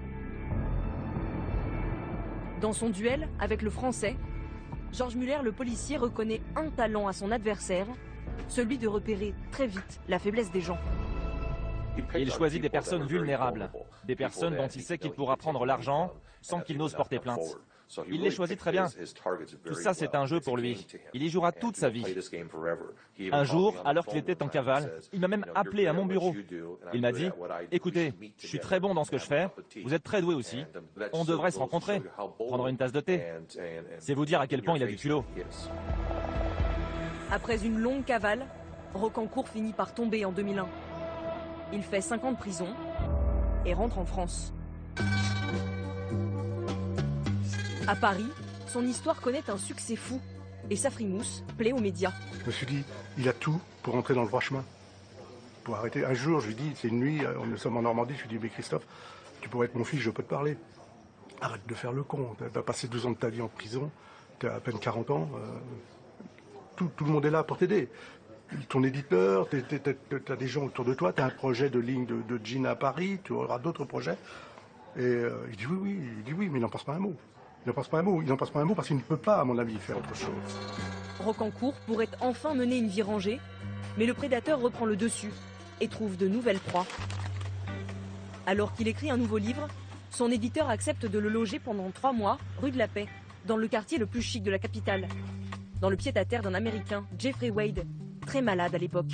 S2: Dans son duel avec le Français, Georges Muller, le policier, reconnaît un talent à son adversaire, celui de repérer très vite la faiblesse des gens.
S22: Il choisit des personnes vulnérables, des personnes dont il sait qu'il pourra prendre l'argent sans qu'il n'ose porter plainte. Il les choisit très bien. Tout ça, c'est un jeu pour lui. Il y jouera toute sa vie. Un jour, alors qu'il était en cavale, il m'a même appelé à mon bureau. Il m'a dit « Écoutez, je suis très bon dans ce que je fais, vous êtes très doué aussi. On devrait se rencontrer, prendre une tasse de thé. » C'est vous dire à quel point il a du culot.
S2: Après une longue cavale, Rocancourt finit par tomber en 2001. Il fait 5 ans de prison et rentre en France. À Paris, son histoire connaît un succès fou et sa frimousse plaît aux médias.
S21: Je me suis dit, il a tout pour entrer dans le droit chemin. Pour arrêter. Un jour, je lui dis, c'est une nuit, nous sommes en Normandie, je lui dis, mais Christophe, tu pourrais être mon fils, je peux te parler. Arrête de faire le con, tu as passé 12 ans de ta vie en prison, tu as à peine 40 ans, tout le monde est là pour t'aider. Ton éditeur, tu as des gens autour de toi, tu as un projet de ligne de jeans à Paris, tu auras d'autres projets. Et il dit oui, mais il n'en pense pas un mot. Il n'en pense pas un mot parce qu'il ne peut pas, à mon avis, faire autre chose.
S2: Rocancourt pourrait enfin mener une vie rangée, mais le prédateur reprend le dessus et trouve de nouvelles proies. Alors qu'il écrit un nouveau livre, son éditeur accepte de le loger pendant 3 mois, rue de la Paix, dans le quartier le plus chic de la capitale, dans le pied-à-terre d'un Américain, Jeffrey Wade, très malade à l'époque.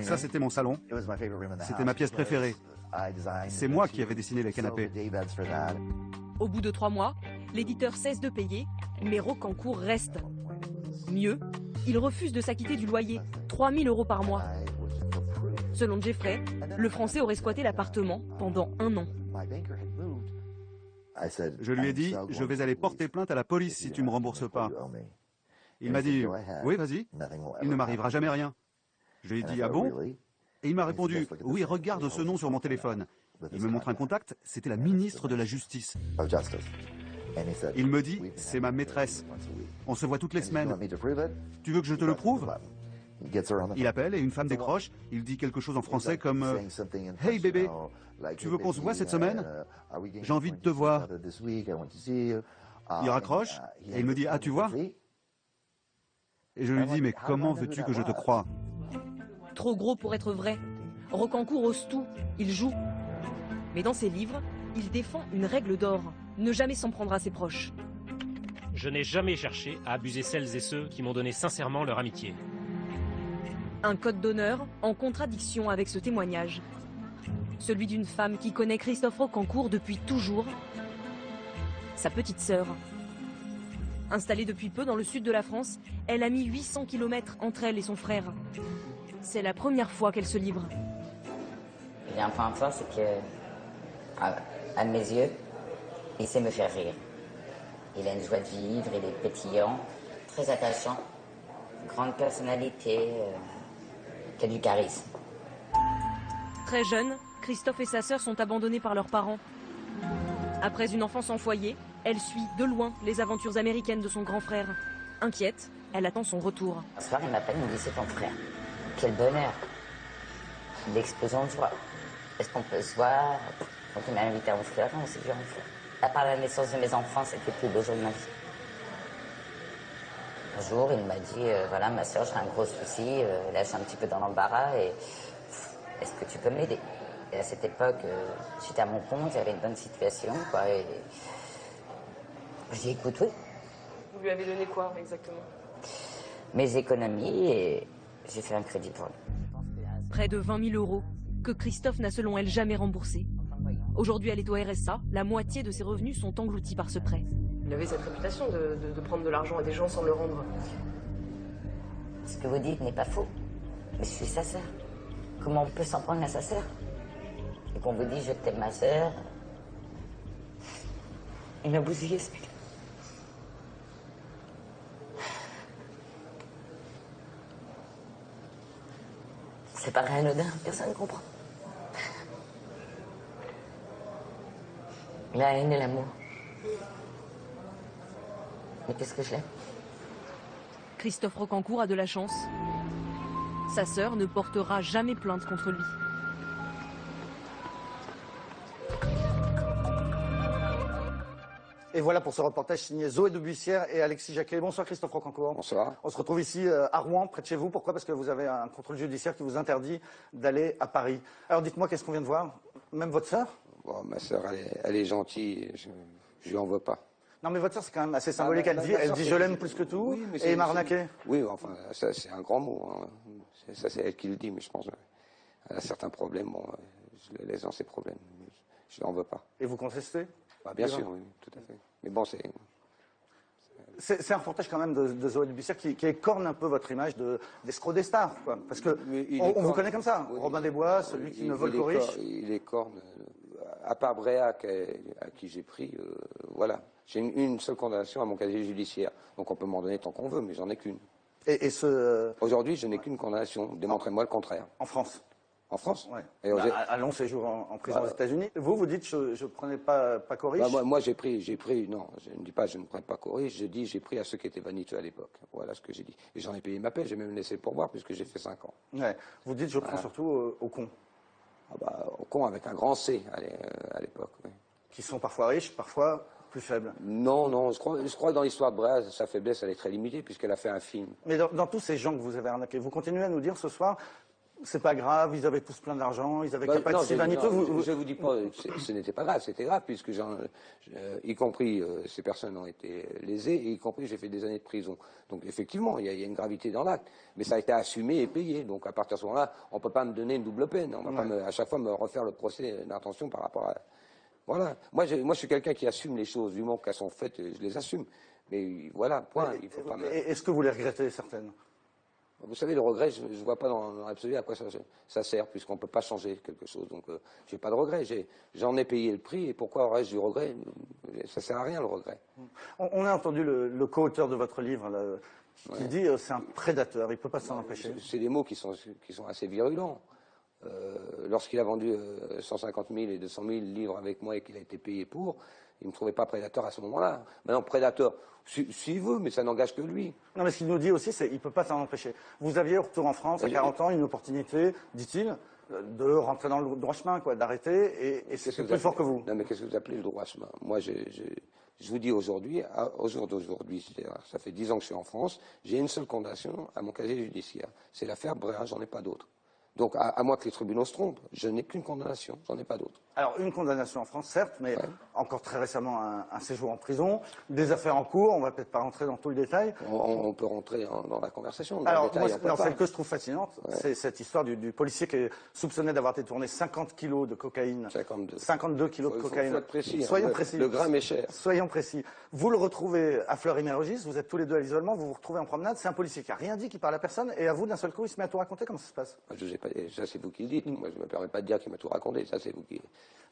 S5: Ça, c'était mon salon. C'était ma pièce préférée. C'est moi qui avais dessiné les canapés.
S2: Au bout de 3 mois, l'éditeur cesse de payer, mais Rocancourt reste. Mieux, il refuse de s'acquitter du loyer, 3 000 € par mois. Selon Jeffrey, le Français aurait squatté l'appartement pendant 1 an.
S5: Je lui ai dit, je vais aller porter plainte à la police si tu ne me rembourses pas. Il m'a dit, oui, vas-y, il ne m'arrivera jamais rien. Je lui ai dit, ah bon? Et il m'a répondu, oui, regarde ce nom sur mon téléphone. Il me montre un contact, c'était la ministre de la Justice. Il me dit, c'est ma maîtresse. On se voit toutes les semaines. Tu veux que je te le prouve? Il appelle et une femme décroche. Il dit quelque chose en français comme « Hey bébé, tu veux qu'on se voit cette semaine? J'ai envie de te voir. » Il raccroche et il me dit « Ah, tu vois ?» Et je lui dis « Mais comment veux-tu que je te croie ?»
S2: Trop gros pour être vrai. Rocancourt ose tout, il joue. Mais dans ses livres, il défend une règle d'or, ne jamais s'en prendre à ses proches.
S6: Je n'ai jamais cherché à abuser celles et ceux qui m'ont donné sincèrement leur amitié.
S2: Un code d'honneur en contradiction avec ce témoignage. Celui d'une femme qui connaît Christophe Rocancourt depuis toujours, sa petite sœur. Installée depuis peu dans le sud de la France, elle a mis 800 km entre elle et son frère. C'est la première fois qu'elle se livre.
S8: Il y a un point fort, c'est que, à mes yeux, il sait me faire rire. Il a une joie de vivre, il est pétillant, très attachant, grande personnalité, qui a du charisme.
S2: Très jeune, Christophe et sa sœur sont abandonnés par leurs parents. Après une enfance en foyer, elle suit de loin les aventures américaines de son grand frère. Inquiète, elle attend son retour.
S8: Un soir, il m'appelle, il me dit c'est ton frère. Quel bonheur. L'explosion de joie. Est-ce qu'on peut se voir? Donc il m'a invité à mon frère, on s'est vu en frère. À part la naissance de mes enfants, c'était le plus beau jour de ma vie. Un jour, il m'a dit, voilà, ma soeur, j'ai un gros souci, là, je suis un petit peu dans l'embarras, et est-ce que tu peux m'aider? Et à cette époque, j'étais à mon compte, j'avais une bonne situation, quoi, et je dis, écoute, oui.
S19: Vous lui avez donné quoi, exactement?
S8: Mes économies, et j'ai fait un crédit pour lui.
S2: Près de 20 000 € que Christophe n'a selon elle jamais remboursé. Aujourd'hui, elle est au RSA, la moitié de ses revenus sont engloutis par ce prêt.
S11: Il avait cette réputation de prendre de l'argent à des gens sans le rendre.
S8: Ce que vous dites n'est pas faux, mais je suis sa sœur. Comment on peut s'en prendre à sa sœur? Et qu'on vous dit je t'aime ma sœur. Il m'a bousillé ce mec. C'est pas anodin, personne ne comprend. La haine et l'amour. Mais qu'est-ce que je l'aime?
S2: Christophe Rocancourt a de la chance. Sa sœur ne portera jamais plainte contre lui.
S1: Et voilà pour ce reportage signé Zoé de Buissière et Alexis Jacquet. Bonsoir Christophe Rocancourt.
S12: Bonsoir.
S1: On se retrouve ici à Rouen, près de chez vous. Pourquoi? Parce que vous avez un contrôle judiciaire qui vous interdit d'aller à Paris. Alors dites-moi, qu'est-ce qu'on vient de voir? Même votre sœur?
S12: Bon, ma sœur, elle est gentille, je lui en veux pas.
S1: Non mais votre sœur, c'est quand même assez symbolique. Elle dit je l'aime plus que tout, oui, et il m'a arnaqué.
S12: Oui, enfin, ça c'est un grand mot. Hein. Ça c'est elle qui le dit, mais je pense qu'elle a certains problèmes. Bon, je la laisse dans ses problèmes. Je lui en veux pas.
S1: Et vous contestez?
S12: Bah, bien sûr, oui, tout à fait. Mais bon,
S1: c'est un reportage quand même de Zoé de Buissière qui écorne un peu votre image d'escroc des stars, quoi. Parce que on vous connaît comme ça. Oui, Robin des Bois, celui qui ne vole qu'aux riches.
S12: Il écorne. À part Bréac, à qui j'ai pris, voilà. J'ai une seule condamnation à mon casier judiciaire. Donc on peut m'en donner tant qu'on veut, mais j'en ai qu'une. Aujourd'hui, je n'ai qu'une condamnation. Démontrez-moi le contraire.
S1: En France?
S12: En France?
S1: Ouais. Un long séjour en prison aux États-Unis. Vous dites je ne prenais pas qu'aux riches?
S12: Moi j'ai pris, non, je ne dis pas je ne prenais pas qu'aux riches, je dis j'ai pris à ceux qui étaient vaniteux à l'époque. Voilà ce que j'ai dit. Et j'en ai payé ma paie, j'ai même laissé le pourboire puisque j'ai fait 5 ans.
S1: Ouais. Vous dites je prends surtout aux cons?
S12: Aux cons avec un grand C à l'époque. Oui.
S1: Qui sont parfois riches, parfois plus faibles.
S12: Non, je crois que dans l'histoire de Bréa, sa faiblesse elle est très limitée puisqu'elle a fait un film.
S1: Mais dans tous ces gens que vous avez arnaqués, vous continuez à nous dire ce soir, c'est pas grave, ils avaient tous plein d'argent, ils avaient qu'à pas être si vaniteux.
S12: Je vous dis pas, ce n'était pas grave, c'était grave puisque y compris ces personnes ont été lésées et y compris j'ai fait des années de prison. Donc effectivement, il y a une gravité dans l'acte, mais ça a été assumé et payé. Donc à partir de ce moment-là, on peut pas me donner une double peine. On va pas à chaque fois me refaire le procès d'intention par rapport à. Voilà. Moi, je suis quelqu'un qui assume les choses du moment qu'elles sont faites, je les assume. Mais voilà, point. Il faut pas.
S1: Est-ce que vous les regrettez certaines?
S12: Vous savez, le regret, je ne vois pas dans l'absolu à quoi ça sert, puisqu'on ne peut pas changer quelque chose. Donc, je n'ai pas de regret. J'en ai payé le prix, et pourquoi aurais-je du regret? Ça ne sert à rien, le regret.
S1: On a entendu le co-auteur de votre livre là, qui dit c'est un prédateur, il ne peut pas s'en empêcher.
S12: C'est des mots qui sont assez virulents. Lorsqu'il a vendu 150 000 et 200 000 livres avec moi et qu'il a été payé pour, il ne me trouvait pas prédateur à ce moment-là. Maintenant, prédateur, s'il veut, mais ça n'engage que lui.
S1: Non, mais ce qu'il nous dit aussi, c'est qu'il ne peut pas s'en empêcher. Vous aviez, au retour en France, à 40 ans, une opportunité, dit-il, de rentrer dans le droit chemin, quoi, d'arrêter, et c'est plus fort que vous.
S12: Non, mais qu'est-ce que vous appelez le droit chemin? Moi, je vous dis aujourd'hui, au jour d'aujourd'hui, ça fait 10 ans que je suis en France, j'ai une seule condamnation à mon casier judiciaire. C'est l'affaire Bréa, j'en ai pas d'autre. Donc, à moins que les tribunaux se trompent, je n'ai qu'une condamnation, j'en ai pas d'autre.
S1: Alors, une condamnation en France, certes, mais encore très récemment un séjour en prison, des affaires en cours, on va peut-être pas rentrer dans tout le détail.
S12: On peut rentrer dans la conversation. Dans
S1: Alors,
S12: le détail,
S1: celle que je trouve fascinante, c'est cette histoire du policier qui est soupçonné d'avoir détourné 50 kilos de cocaïne. 52 kilos de cocaïne.
S12: Faut être précis.
S1: Soyons précis.
S12: Le gramme est cher.
S1: Soyons précis. Vous le retrouvez à Fleury-Mérogis, vous êtes tous les deux à l'isolement, vous vous retrouvez en promenade, c'est un policier qui a rien dit, qui parle à personne, et à vous, d'un seul coup, il se met à tout raconter. Comment ça se passe?
S12: Je sais pas, ça c'est vous qui le dites. Moi, je ne me permets pas de dire qu'il m'a tout raconté. Ça, c'est vous qui.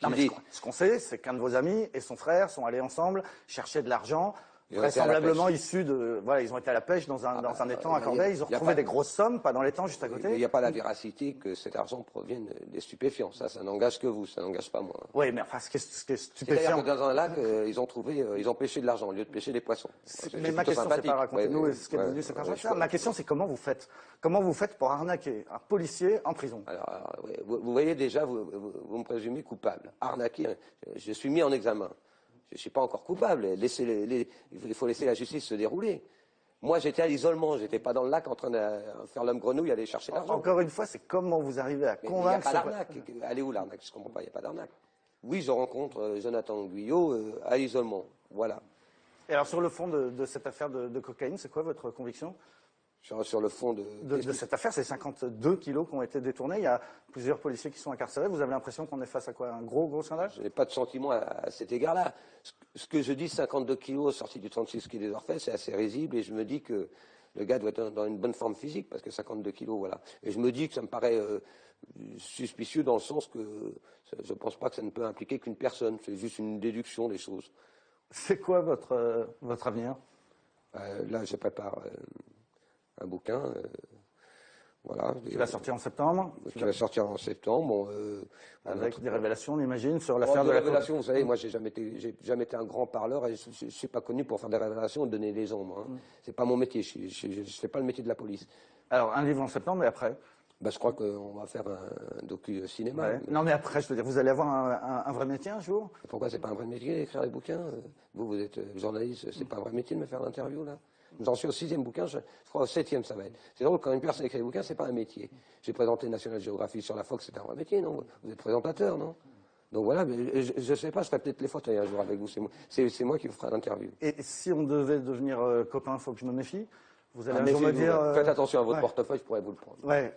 S1: Non, mais ce qu'on sait, c'est qu'un de vos amis et son frère sont allés ensemble chercher de l'argent, vraisemblablement issus de. Voilà, ils ont été à la pêche dans un étang à Corbeil, ils ont retrouvé des grosses sommes, pas dans l'étang, juste à côté.
S12: Il n'y a pas la véracité que cet argent provienne des stupéfiants. Ça n'engage que vous, ça n'engage pas moi.
S1: Oui, mais enfin, ce qui est stupéfiant.
S12: C'est-à-dire que dans un lac, ils ont pêché de l'argent au lieu de pêcher des poissons.
S1: Mais ma question, c'est pas racontez-nous ce qui est devenu cet argent. Ma question, c'est comment vous faites? Comment vous faites pour arnaquer un policier en prison?
S12: Alors, vous voyez déjà, vous me présumez coupable. Arnaquer, je suis mis en examen. Je ne suis pas encore coupable. Il faut laisser la justice se dérouler. Moi, j'étais à l'isolement. Je n'étais pas dans le lac en train de faire l'homme grenouille, aller chercher l'argent.
S1: Encore une fois, c'est comment vous arrivez à convaincre...
S12: Il n'y a pas d'arnaque. Elle est où l'arnaque? Je ne comprends pas, il n'y a pas d'arnaque. Oui, je rencontre Jonathan Guyot à l'isolement. Voilà.
S1: Et alors, sur le fond de cette affaire de cocaïne, c'est quoi votre conviction?
S12: Sur le fond
S1: de cette affaire, c'est 52 kilos qui ont été détournés. Il y a plusieurs policiers qui sont incarcérés. Vous avez l'impression qu'on est face à quoi? Un gros scandale?
S12: Je n'ai pas de sentiment à cet égard-là. Ce que je dis, 52 kilos sortis du 36 qui les a refaits, c'est assez risible et je me dis que le gars doit être dans une bonne forme physique parce que 52 kilos, voilà. Et je me dis que ça me paraît suspicieux dans le sens que je ne pense pas que ça ne peut impliquer qu'une personne. C'est juste une déduction des choses.
S1: C'est quoi votre avenir?
S12: Là, je prépare un bouquin. Voilà.
S1: Qui va sortir en septembre?
S12: Qui va sortir en septembre. Bon,
S1: avec des révélations, on imagine, sur l'affaire de la
S12: révélation. Vous savez, moi, j'ai jamais été un grand parleur et je ne suis pas connu pour faire des révélations et donner des ombres. Hein. C'est pas mon métier. Je ne fais pas le métier de la police.
S1: Alors, un livre en septembre et après?
S12: Je crois qu'on va faire un docu-cinéma.
S1: Ouais. Non, mais après, je veux dire, vous allez avoir un vrai métier un jour?
S12: Pourquoi c'est pas un vrai métier d'écrire des bouquins? Vous êtes journaliste, c'est pas un vrai métier de me faire l'interview, là? J'en suis au 6e bouquin, je crois au 7e ça va être. C'est drôle, quand une personne écrit des bouquins, c'est pas un métier. J'ai présenté National Geographic sur la Fox, c'est un vrai métier, non? Vous êtes présentateur, non? Donc voilà, mais je sais pas, je ferai peut-être les fauteuils un jour avec vous, c'est moi qui vous ferai l'interview.
S1: Et si on devait devenir copain, il faut que je me méfie? Vous allez un jour me dire...
S12: Faites attention à votre portefeuille, je pourrais vous le prendre.
S1: Ouais,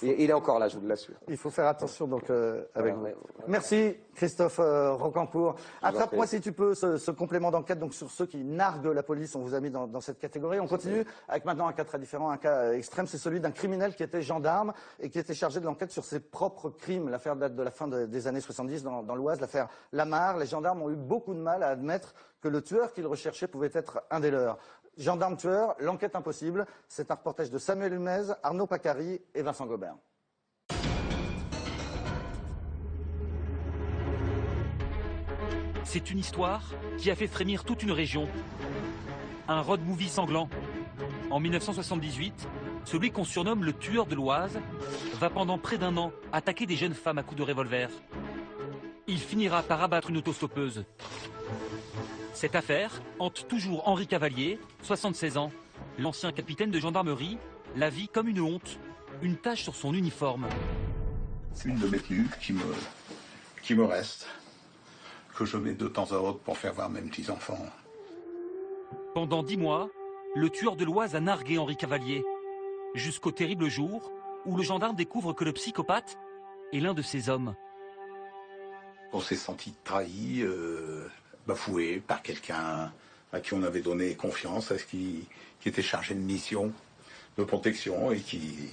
S12: il est encore là, je vous l'assure.
S1: Il faut faire attention donc avec vous. Merci Christophe Rocampour. Attrape-moi si tu peux ce complément d'enquête donc sur ceux qui narguent la police. On vous a mis dans cette catégorie. On continue avec maintenant un cas très différent, un cas extrême. C'est celui d'un criminel qui était gendarme et qui était chargé de l'enquête sur ses propres crimes. L'affaire date de la fin des années 70 dans l'Oise, l'affaire Lamar. Les gendarmes ont eu beaucoup de mal à admettre que le tueur qu'ils recherchaient pouvait être un des leurs. Gendarme tueur, l'enquête impossible. C'est un reportage de Samuel Humez, Arnaud Pacari et Vincent Gobert.
S13: C'est une histoire qui a fait frémir toute une région. Un road movie sanglant. En 1978, celui qu'on surnomme le tueur de l'Oise va pendant près d'un an attaquer des jeunes femmes à coups de revolver. Il finira par abattre une autostoppeuse. Cette affaire hante toujours Henri Cavalier, 76 ans. L'ancien capitaine de gendarmerie la vit comme une honte, une tache sur son uniforme.
S20: C'est une de mes tenues qui me reste, que je mets de temps à autre pour faire voir mes petits-enfants.
S13: Pendant 10 mois, le tueur de l'Oise a nargué Henri Cavalier, jusqu'au terrible jour où le gendarme découvre que le psychopathe est l'un de ses hommes.
S20: On s'est senti trahi, bafoué par quelqu'un à qui on avait donné confiance, qui était chargé de mission, de protection et qui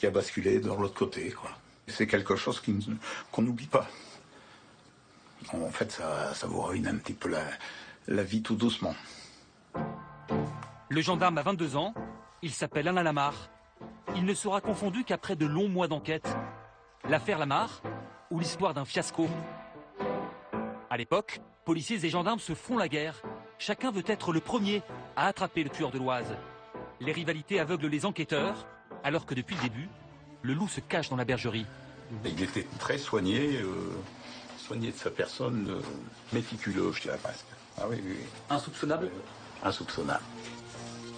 S20: a basculé de l'autre côté, quoi. C'est quelque chose qu'on n'oublie pas. En fait, ça vous ruine un petit peu la vie tout doucement.
S13: Le gendarme a 22 ans, il s'appelle Alain Lamar. Il ne sera confondu qu'après de longs mois d'enquête. L'affaire Lamar ou l'histoire d'un fiasco. À l'époque, policiers et gendarmes se font la guerre. Chacun veut être le premier à attraper le tueur de l'Oise. Les rivalités aveuglent les enquêteurs, alors que depuis le début, le loup se cache dans la bergerie.
S20: Il était très soigné de sa personne, méticuleux, je dirais presque. Ah oui, oui.
S13: Insoupçonnable ?
S20: Insoupçonnable.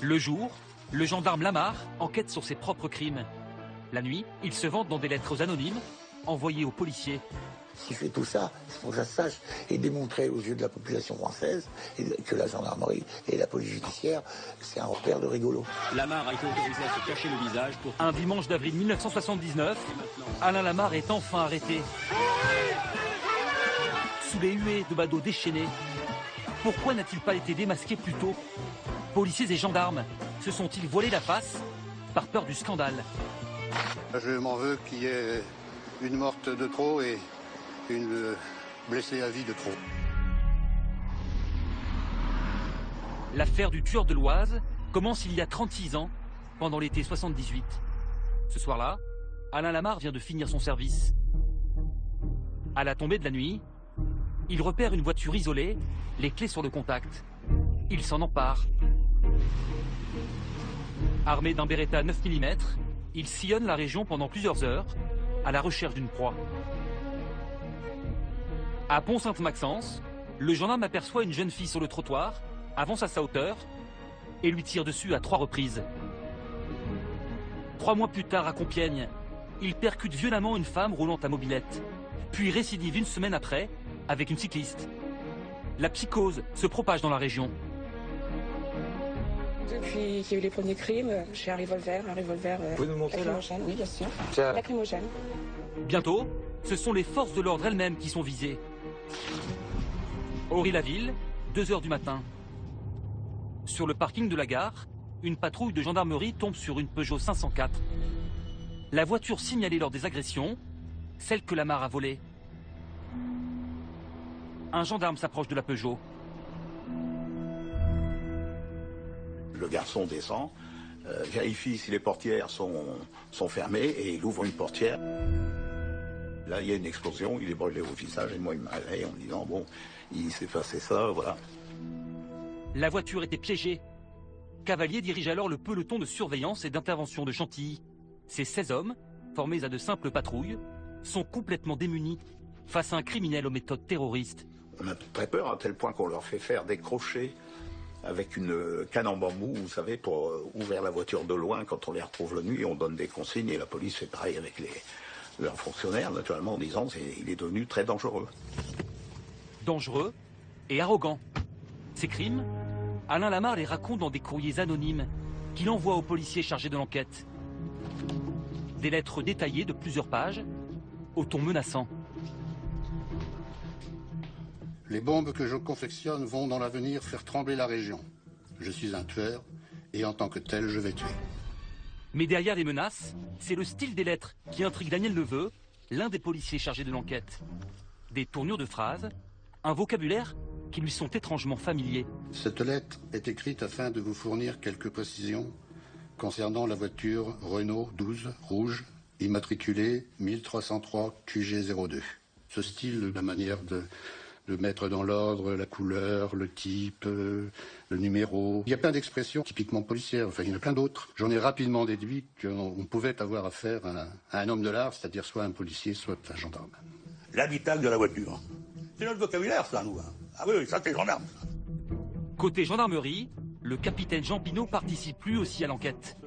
S13: Le jour, le gendarme Lamar enquête sur ses propres crimes. La nuit, il se vante dans des lettres anonymes envoyées aux policiers.
S14: S'il fait tout ça, c'est pour que ça se sache et démontrer aux yeux de la population française que la gendarmerie et la police judiciaire, c'est un repère de rigolo.
S13: Lamar a été autorisé à se cacher le visage pour... Un dimanche d'avril 1979, Alain Lamar est enfin arrêté. Sous les huées de badauds déchaînés. Pourquoi n'a-t-il pas été démasqué plus tôt? Policiers et gendarmes se sont-ils voilés la face par peur du scandale?
S15: Je m'en veux qu'il y ait une morte de trop et une blessée à vie de trop.
S13: L'affaire du tueur de l'Oise commence il y a 36 ans, pendant l'été 78. Ce soir-là, Alain Lamar vient de finir son service. À la tombée de la nuit, il repère une voiture isolée, les clés sur le contact. Il s'en empare. Armé d'un Beretta 9 mm, il sillonne la région pendant plusieurs heures, à la recherche d'une proie. À Pont-Sainte-Maxence, le gendarme aperçoit une jeune fille sur le trottoir, avance à sa hauteur et lui tire dessus à 3 reprises. 3 mois plus tard, à Compiègne, il percute violemment une femme roulant à mobilette, puis récidive une semaine après avec une cycliste. La psychose se propage dans la région.
S4: depuis qu'il y a eu les premiers crimes, j'ai un revolver.
S3: Vous pouvez nous montrer là?
S4: Oui, bien sûr.
S3: Tiens.
S4: Lacrymogène.
S13: Bientôt, ce sont les forces de l'ordre elles-mêmes qui sont visées. Ory-la-Ville, 2 h du matin. Sur le parking de la gare, une patrouille de gendarmerie tombe sur une Peugeot 504. La voiture signalée lors des agressions, celle que Lamar a volée. Un gendarme s'approche de la Peugeot.
S20: Le garçon descend, vérifie si les portières sont fermées et il ouvre une portière. Là, il y a une explosion, il est brûlé au visage et moi, il m'a réveillé en me disant, bon, il s'est passé ça, voilà.
S13: La voiture était piégée. Cavalier dirige alors le peloton de surveillance et d'intervention de Chantilly. Ces 16 hommes, formés à de simples patrouilles, sont complètement démunis face à un criminel aux méthodes terroristes.
S20: On a très peur à tel point qu'on leur fait faire des crochets avec une canne en bambou, vous savez, pour ouvrir la voiture de loin quand on les retrouve la nuit. On donne des consignes et la police fait pareil avec leurs fonctionnaires, naturellement, en disant qu'il est devenu très dangereux.
S13: Dangereux et arrogant. Ces crimes, Alain Lamar les raconte dans des courriers anonymes qu'il envoie aux policiers chargés de l'enquête. Des lettres détaillées de plusieurs pages, au ton menaçant.
S15: Les bombes que je confectionne vont dans l'avenir faire trembler la région. Je suis un tueur et en tant que tel, je vais tuer.
S13: Mais derrière les menaces, c'est le style des lettres qui intrigue Daniel Neveu, l'un des policiers chargés de l'enquête. Des tournures de phrases, un vocabulaire qui lui sont étrangement familiers.
S15: Cette lettre est écrite afin de vous fournir quelques précisions concernant la voiture Renault 12 rouge, immatriculée 1303 QG02. Ce style, la manière de mettre dans l'ordre la couleur, le type, le numéro. Il y a plein d'expressions typiquement policières, enfin il y en a plein d'autres. J'en ai rapidement déduit qu'on pouvait avoir affaire à un homme de l'art, c'est-à-dire soit un policier, soit un gendarme.
S14: L'habitacle de la voiture. C'est notre vocabulaire, ça, nous. Ah oui, ça, c'est le gendarme.
S13: Côté gendarmerie, le capitaine Jean Pinault participe lui aussi à l'enquête.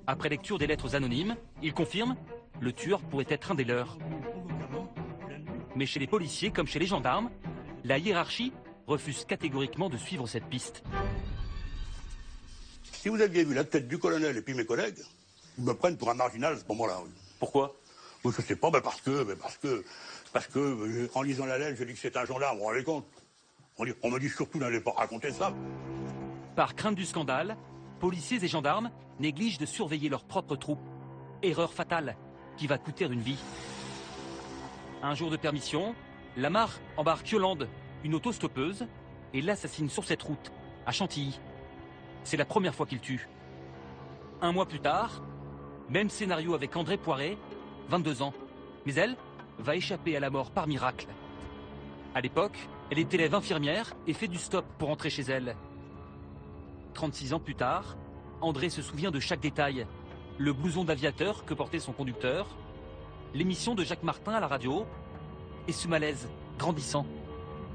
S13: Après lecture des lettres anonymes, il confirme « le tueur pourrait être un des leurs ». Mais chez les policiers comme chez les gendarmes, la hiérarchie refuse catégoriquement de suivre cette piste.
S14: Si vous aviez vu la tête du colonel et puis mes collègues, ils me prennent pour un marginal à ce moment-là. Pourquoi? Je sais pas, parce que en lisant la lettre, je dis que c'est un gendarme, vous vous rendez compte? On me dit surtout n'allez pas raconter ça.
S13: Par crainte du scandale, policiers et gendarmes négligent de surveiller leurs propres troupes. Erreur fatale qui va coûter une vie. Un jour de permission, Lamar embarque Yolande, une auto-stoppeuse, et l'assassine sur cette route, à Chantilly. C'est la première fois qu'il tue. 1 mois plus tard, même scénario avec André Poiret, 22 ans. Mais elle va échapper à la mort par miracle. À l'époque, elle est élève infirmière et fait du stop pour rentrer chez elle. 36 ans plus tard, André se souvient de chaque détail. Le blouson d'aviateur que portait son conducteur, l'émission de Jacques Martin à la radio, et ce malaise grandissant.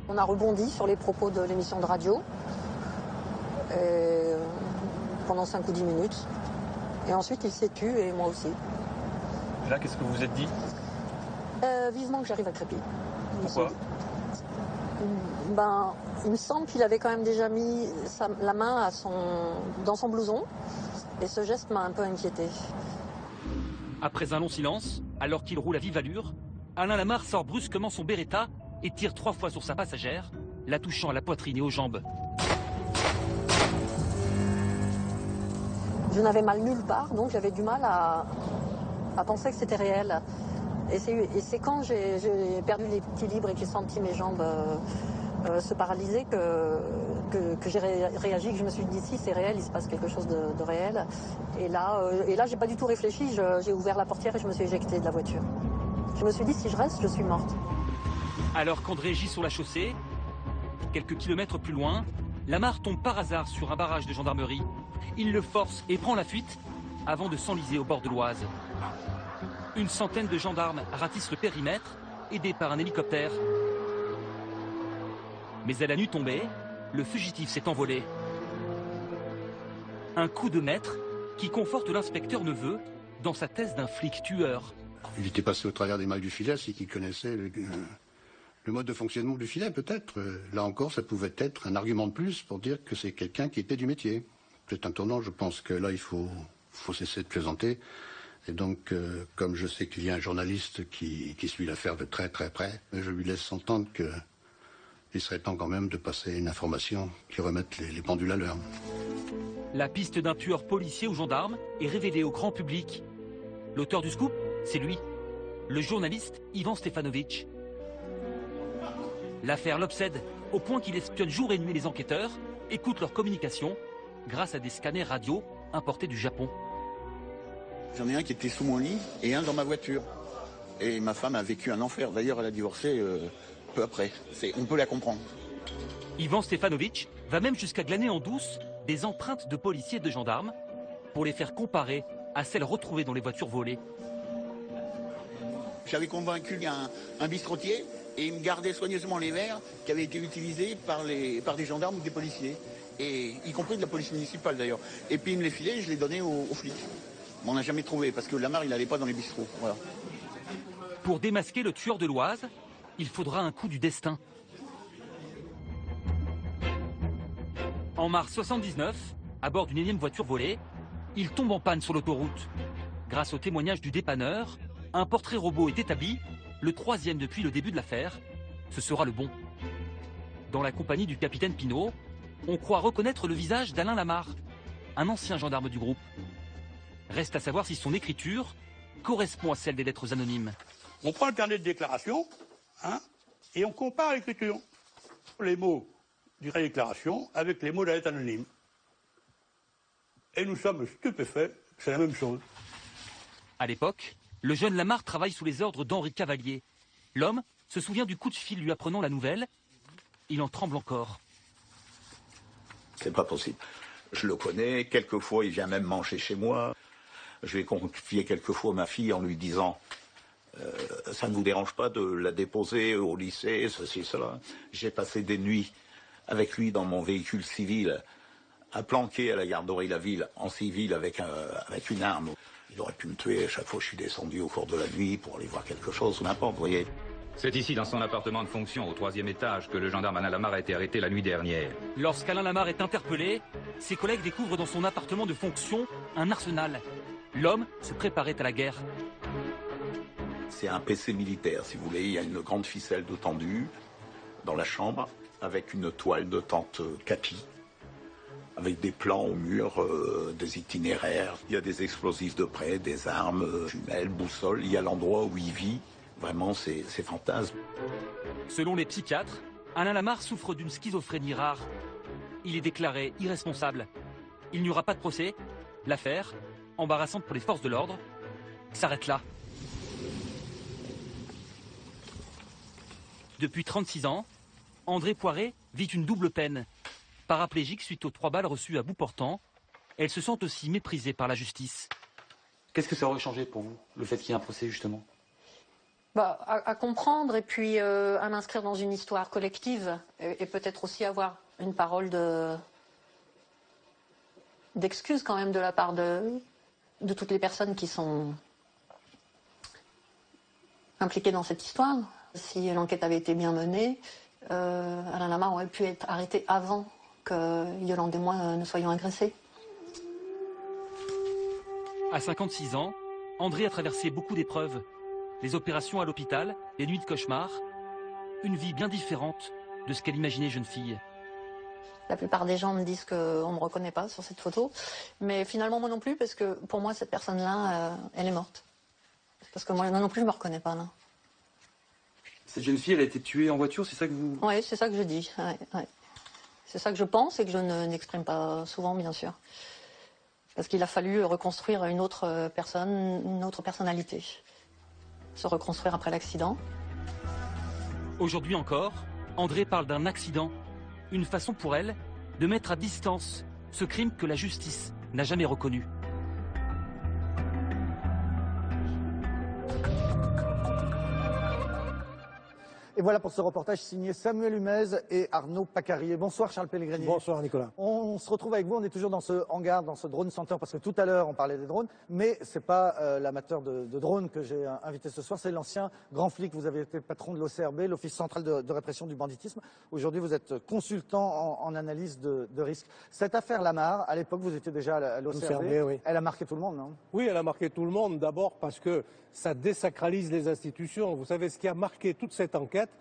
S9: On a rebondi sur les propos de l'émission de radio pendant 5 ou 10 minutes. Et ensuite, il s'est tu et moi aussi.
S22: Là, qu'est-ce que vous vous êtes dit?
S9: Vivement que j'arrive à Crépy.
S22: Pourquoi?
S9: Il me semble qu'il avait quand même déjà mis la main dans son blouson. Et ce geste m'a un peu inquiété.
S13: Après un long silence, alors qu'il roule à vive allure, Alain Lamar sort brusquement son Beretta et tire 3 fois sur sa passagère, la touchant à la poitrine et aux jambes.
S9: Je n'avais mal nulle part, donc j'avais du mal à penser que c'était réel. Et c'est quand j'ai perdu l'équilibre et que j'ai senti mes jambes se paralyser que j'ai réagi, que je me suis dit si c'est réel, il se passe quelque chose de réel. Et là j'ai pas du tout réfléchi, j'ai ouvert la portière et je me suis éjectée de la voiture. Je me suis dit si je reste, je suis morte.
S13: Alors qu'André gît sur la chaussée, quelques kilomètres plus loin, Lamar tombe par hasard sur un barrage de gendarmerie. Il le force et prend la fuite avant de s'enliser au bord de l'Oise. Une centaine de gendarmes ratissent le périmètre, aidés par un hélicoptère. Mais à la nuit tombée, le fugitif s'est envolé. Un coup de maître qui conforte l'inspecteur Neveu dans sa thèse d'un flic tueur.
S15: Il était passé au travers des mailles du filet, c'est qu'il connaissait le mode de fonctionnement du filet, peut-être. Là encore, ça pouvait être un argument de plus pour dire que c'est quelqu'un qui était du métier. C'est un tournant, je pense que là, il faut cesser de plaisanter. Et donc, comme je sais qu'il y a un journaliste qui suit l'affaire de très très près, je lui laisse entendre qu'il serait temps quand même de passer une information qui remette les pendules à l'heure.
S13: La piste d'un tueur policier ou gendarme est révélée au grand public. L'auteur du scoop, c'est lui, le journaliste Ivan Stefanovic. L'affaire l'obsède au point qu'il espionne jour et nuit les enquêteurs, écoute leur communication grâce à des scanners radio importés du Japon.
S10: J'en ai un qui était sous mon lit et un dans ma voiture. Et ma femme a vécu un enfer. D'ailleurs, elle a divorcé peu après. On peut la comprendre.
S13: Ivan Stefanovic va même jusqu'à glaner en douce des empreintes de policiers et de gendarmes pour les faire comparer à celles retrouvées dans les voitures volées.
S10: J'avais convaincu un bistrotier et il me gardait soigneusement les verres qui avaient été utilisés par des gendarmes ou des policiers. Et y compris de la police municipale d'ailleurs. Et puis il me les filait et je les donnais aux flics. Mais on n'a jamais trouvé parce que Lamar il n'allait pas dans les bistrots. Voilà.
S13: Pour démasquer le tueur de l'Oise, il faudra un coup du destin. En mars 79, à bord d'une énième voiture volée, il tombe en panne sur l'autoroute. Grâce au témoignage du dépanneur, un portrait robot est établi, le 3e depuis le début de l'affaire. Ce sera le bon. Dans la compagnie du capitaine Pinault, on croit reconnaître le visage d'Alain Lamar, un ancien gendarme du groupe. Reste à savoir si son écriture correspond à celle des lettres anonymes.
S14: On prend le carnet de déclaration, et on compare l'écriture. Les mots du carnet de déclaration avec les mots de la lettre anonyme. Et nous sommes stupéfaits, c'est la même chose.
S13: À l'époque, le jeune Lamar travaille sous les ordres d'Henri Cavalier. L'homme se souvient du coup de fil lui apprenant la nouvelle. Il en tremble encore.
S20: C'est pas possible. Je le connais, quelquefois il vient même manger chez moi. Je vais confier quelquefois ma fille en lui disant ça ne vous dérange pas de la déposer au lycée, ceci, cela. J'ai passé des nuits avec lui dans mon véhicule civil, à planquer à la gare d'Aury-la-Ville en civil avec une arme. Il aurait pu me tuer à chaque fois que je suis descendu au cours de la nuit pour aller voir quelque chose ou n'importe, vous voyez.
S16: C'est ici, dans son appartement de fonction, au 3e étage, que le gendarme Alain Lamar a été arrêté la nuit dernière.
S13: Lorsqu'Alain Lamar est interpellé, ses collègues découvrent dans son appartement de fonction un arsenal. L'homme se préparait à la guerre.
S20: C'est un PC militaire, si vous voulez. Il y a une grande ficelle de tendue dans la chambre, avec une toile de tente capi, avec des plans au mur, des itinéraires. Il y a des explosifs de près, des armes, jumelles, boussoles. Il y a l'endroit où il vit. Vraiment, c'est fantasme.
S13: Selon les psychiatres, Alain Lamar souffre d'une schizophrénie rare. Il est déclaré irresponsable. Il n'y aura pas de procès. L'affaire, embarrassante pour les forces de l'ordre, s'arrête là. Depuis 36 ans, André Poiré vit une double peine. Paraplégique suite aux 3 balles reçues à bout portant, elle se sent aussi méprisée par la justice.
S17: Qu'est-ce que ça aurait changé pour vous, le fait qu'il y ait un procès justement ?
S9: À comprendre et puis à m'inscrire dans une histoire collective et peut-être aussi avoir une parole d'excuse quand même de la part de toutes les personnes qui sont impliquées dans cette histoire. Si l'enquête avait été bien menée, Alain Lamar aurait pu être arrêté avant que Yolande et moi ne soyons agressés.
S13: À 56 ans, André a traversé beaucoup d'épreuves. Les opérations à l'hôpital, les nuits de cauchemar, une vie bien différente de ce qu'elle imaginait jeune fille.
S9: La plupart des gens me disent qu'on ne me reconnaît pas sur cette photo, mais finalement moi non plus, parce que pour moi cette personne-là, elle est morte. Parce que moi non plus je ne me reconnais pas là.
S17: Cette jeune fille, elle a été tuée en voiture, c'est ça que vous...
S9: Oui, c'est ça que je dis. Ouais. C'est ça que je pense et que je n'exprime pas souvent, bien sûr. Parce qu'il a fallu reconstruire une autre personne, une autre personnalité. Se reconstruire après l'accident.
S13: Aujourd'hui encore, André parle d'un accident. Une façon pour elle de mettre à distance ce crime que la justice n'a jamais reconnu.
S1: Et voilà pour ce reportage signé Samuel Humez et Arnaud Pacarier. Bonsoir Charles Pellegrini.
S7: Bonsoir Nicolas.
S1: On se retrouve avec vous, on est toujours dans ce hangar, dans ce drone center, parce que tout à l'heure on parlait des drones, mais c'est pas l'amateur de drones que j'ai invité ce soir, c'est l'ancien grand flic. Vous avez été patron de l'OCRB, l'Office central de répression du banditisme. Aujourd'hui vous êtes consultant en analyse de risque. Cette affaire Lamar, à l'époque vous étiez déjà à l'OCRB,
S7: oui.
S1: Elle a marqué tout le monde, non?
S7: Oui, elle a marqué tout le monde, d'abord parce que ça désacralise les institutions. Vous savez, ce qui a marqué toute cette enquête,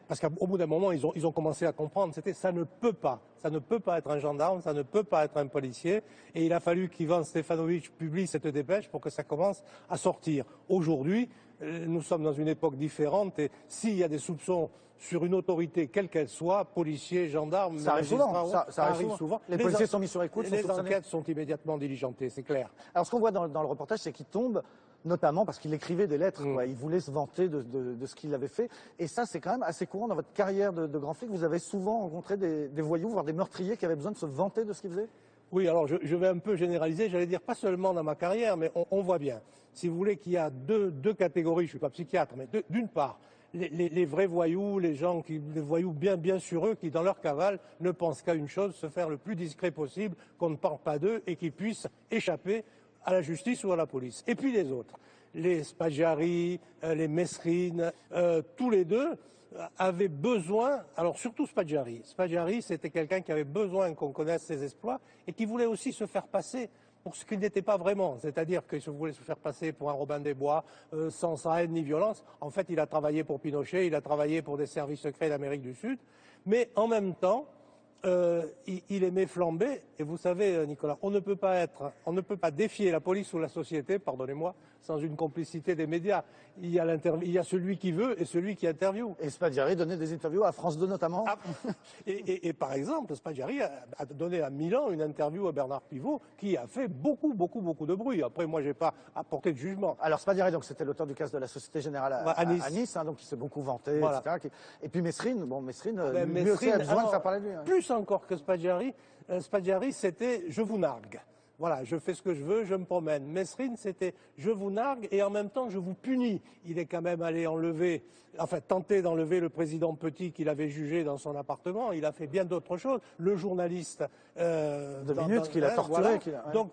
S7: parce qu'au bout d'un moment, ils ont commencé à comprendre, c'était ça ne peut pas être un gendarme, ça ne peut pas être un policier. Et il a fallu qu'Ivan Stefanovic publie cette dépêche pour que ça commence à sortir. Aujourd'hui, nous sommes dans une époque différente et s'il y a des soupçons sur une autorité, quelle qu'elle soit, policier, gendarme,
S1: ça arrive souvent. Ça arrive souvent. Les policiers sont mis sur écoute,
S7: les enquêtes sont immédiatement diligentées, c'est clair.
S1: Alors ce qu'on voit dans le reportage, c'est qu'il tombe notamment parce qu'il écrivait des lettres, quoi. Il voulait se vanter de ce qu'il avait fait. Et ça, c'est quand même assez courant dans votre carrière de grand flic. Vous avez souvent rencontré des voyous, voire des meurtriers qui avaient besoin de se vanter de ce qu'ils faisaient?
S7: Oui, alors je vais un peu généraliser, j'allais dire pas seulement dans ma carrière, mais on voit bien. Si vous voulez qu'il y a deux catégories, je suis pas psychiatre, mais d'une part, les vrais voyous, les voyous bien sur eux, qui dans leur cavale ne pensent qu'à une chose, se faire le plus discret possible, qu'on ne parle pas d'eux et qu'ils puissent échapper à la justice ou à la police. Et puis les autres, les Spaggiari, les Mesrine, tous les deux avaient besoin, alors surtout Spaggiari, c'était quelqu'un qui avait besoin qu'on connaisse ses exploits et qui voulait aussi se faire passer pour ce qu'il n'était pas vraiment, c'est-à-dire qu'il voulait se faire passer pour un Robin des Bois, sans haine ni violence. En fait, il a travaillé pour Pinochet, il a travaillé pour des services secrets d'Amérique du Sud, mais en même temps, il aimait flamber. Et vous savez, Nicolas, on ne peut pas défier la police ou la société, pardonnez-moi, sans une complicité des médias. Il y a celui qui veut et celui qui interviewe.
S1: Et Spaggiari donnait des interviews à France 2 notamment.
S7: Et par exemple, Spaggiari a donné à Milan une interview à Bernard Pivot qui a fait beaucoup de bruit. Après, moi, j'ai pas apporté de jugement.
S1: Alors Spaggiari, donc c'était l'auteur du casse de la Société Générale à Nice, hein, donc il s'est beaucoup vanté, voilà. Etc. Et puis Mesrine, lui aussi a besoin de faire parler de lui. Hein.
S7: Plus encore que Spaggiari, c'était « je vous nargue ». Voilà, je fais ce que je veux, je me promène. Mesrine, c'était « je vous nargue et en même temps je vous punis ». Il est quand même allé tenter d'enlever le président Petit qu'il avait jugé dans son appartement. Il a fait bien d'autres choses. Le journaliste...
S1: qu'il a torturé.
S7: Voilà. Donc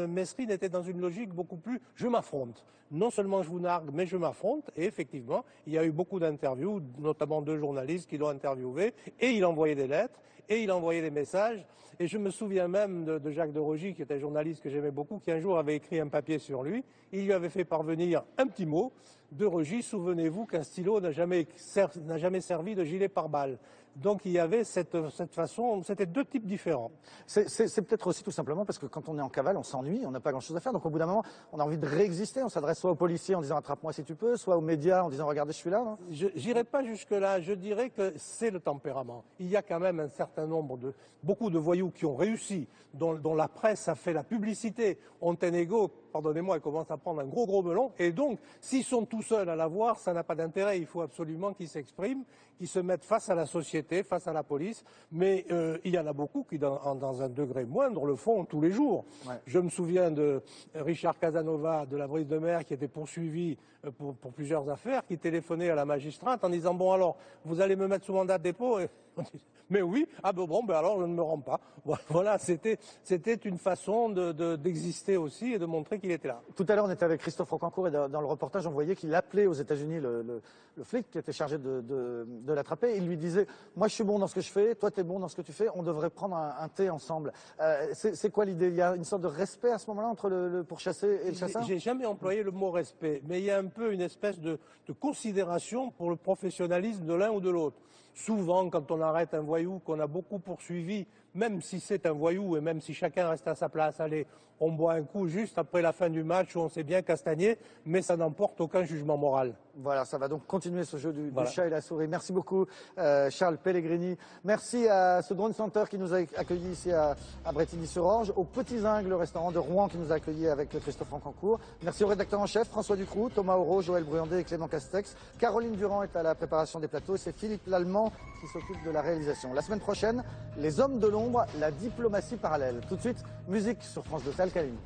S7: Mesrine était dans une logique beaucoup plus « je m'affronte ». Non seulement je vous nargue, mais je m'affronte. Et effectivement, il y a eu beaucoup d'interviews, notamment 2 journalistes qui l'ont interviewé. Et il envoyait des lettres, et il envoyait des messages. Et je me souviens même de Jacques de Rogy, qui était un journaliste que j'aimais beaucoup, qui un jour avait écrit un papier sur lui. Il lui avait fait parvenir un petit mot. De Rogy, souvenez-vous qu'un stylo n'a jamais servi de gilet pare-balles. Donc il y avait cette façon, c'était 2 types différents.
S1: C'est peut-être aussi tout simplement parce que quand on est en cavale, on s'ennuie, on n'a pas grand-chose à faire. Donc au bout d'un moment, on a envie de réexister. On s'adresse soit aux policiers en disant attrape-moi si tu peux, soit aux médias en disant regardez, je suis là.
S7: J'irai pas jusque-là. Je dirais que c'est le tempérament. Il y a quand même un certain nombre beaucoup de voyous qui ont réussi, dont la presse a fait la publicité. Onténégo, pardonnez-moi, il commence à prendre un gros melon. Et donc, s'ils sont tout seuls à la voir, ça n'a pas d'intérêt. Il faut absolument qu'ils s'expriment, qu'ils se mettent face à la société, face à la police. Mais il y en a beaucoup qui, dans un degré moindre, le font tous les jours. Ouais. Je me souviens de Richard Casanova de la Brise de Mer qui était poursuivi pour plusieurs affaires, qui téléphonait à la magistrate en disant « Bon alors, vous allez me mettre sous mandat de dépôt ?» Mais oui, alors je ne me rends pas. Voilà, c'était une façon d'exister aussi et de montrer qu'il était là.
S1: Tout à l'heure, on était avec Christophe Rocancourt et dans le reportage, on voyait qu'il appelait aux États-Unis le flic qui était chargé de l'attraper. Il lui disait « Moi, je suis bon dans ce que je fais, toi, tu es bon dans ce que tu fais, on devrait prendre un thé ensemble. » C'est quoi l'idée? Il y a une sorte de respect à ce moment-là entre le pourchassé et le chasseur?
S7: J'ai jamais employé le mot respect, mais il y a un peu une espèce de considération pour le professionnalisme de l'un ou de l'autre. Souvent, quand on arrête un voyou qu'on a beaucoup poursuivi, même si c'est un voyou et même si chacun reste à sa place, allez, on boit un coup juste après la fin du match où on s'est bien castagné, mais ça n'emporte aucun jugement moral.
S1: Voilà, ça va donc continuer ce jeu du chat et la souris. Merci beaucoup Charles Pellegrini. Merci à ce Drone Center qui nous a accueillis ici à Brétigny-sur-Orge, au Petits Ingles, le restaurant de Rouen qui nous a accueillis avec Christophe Rocancourt. Merci au rédacteur en chef François Ducroux, Thomas Auro, Joël Bruandé et Clément Castex. Caroline Durand est à la préparation des plateaux et c'est Philippe Lallemand qui s'occupe de la réalisation. La semaine prochaine, les hommes de l'ombre, la diplomatie parallèle. Tout de suite, musique sur France 2, Alcaline.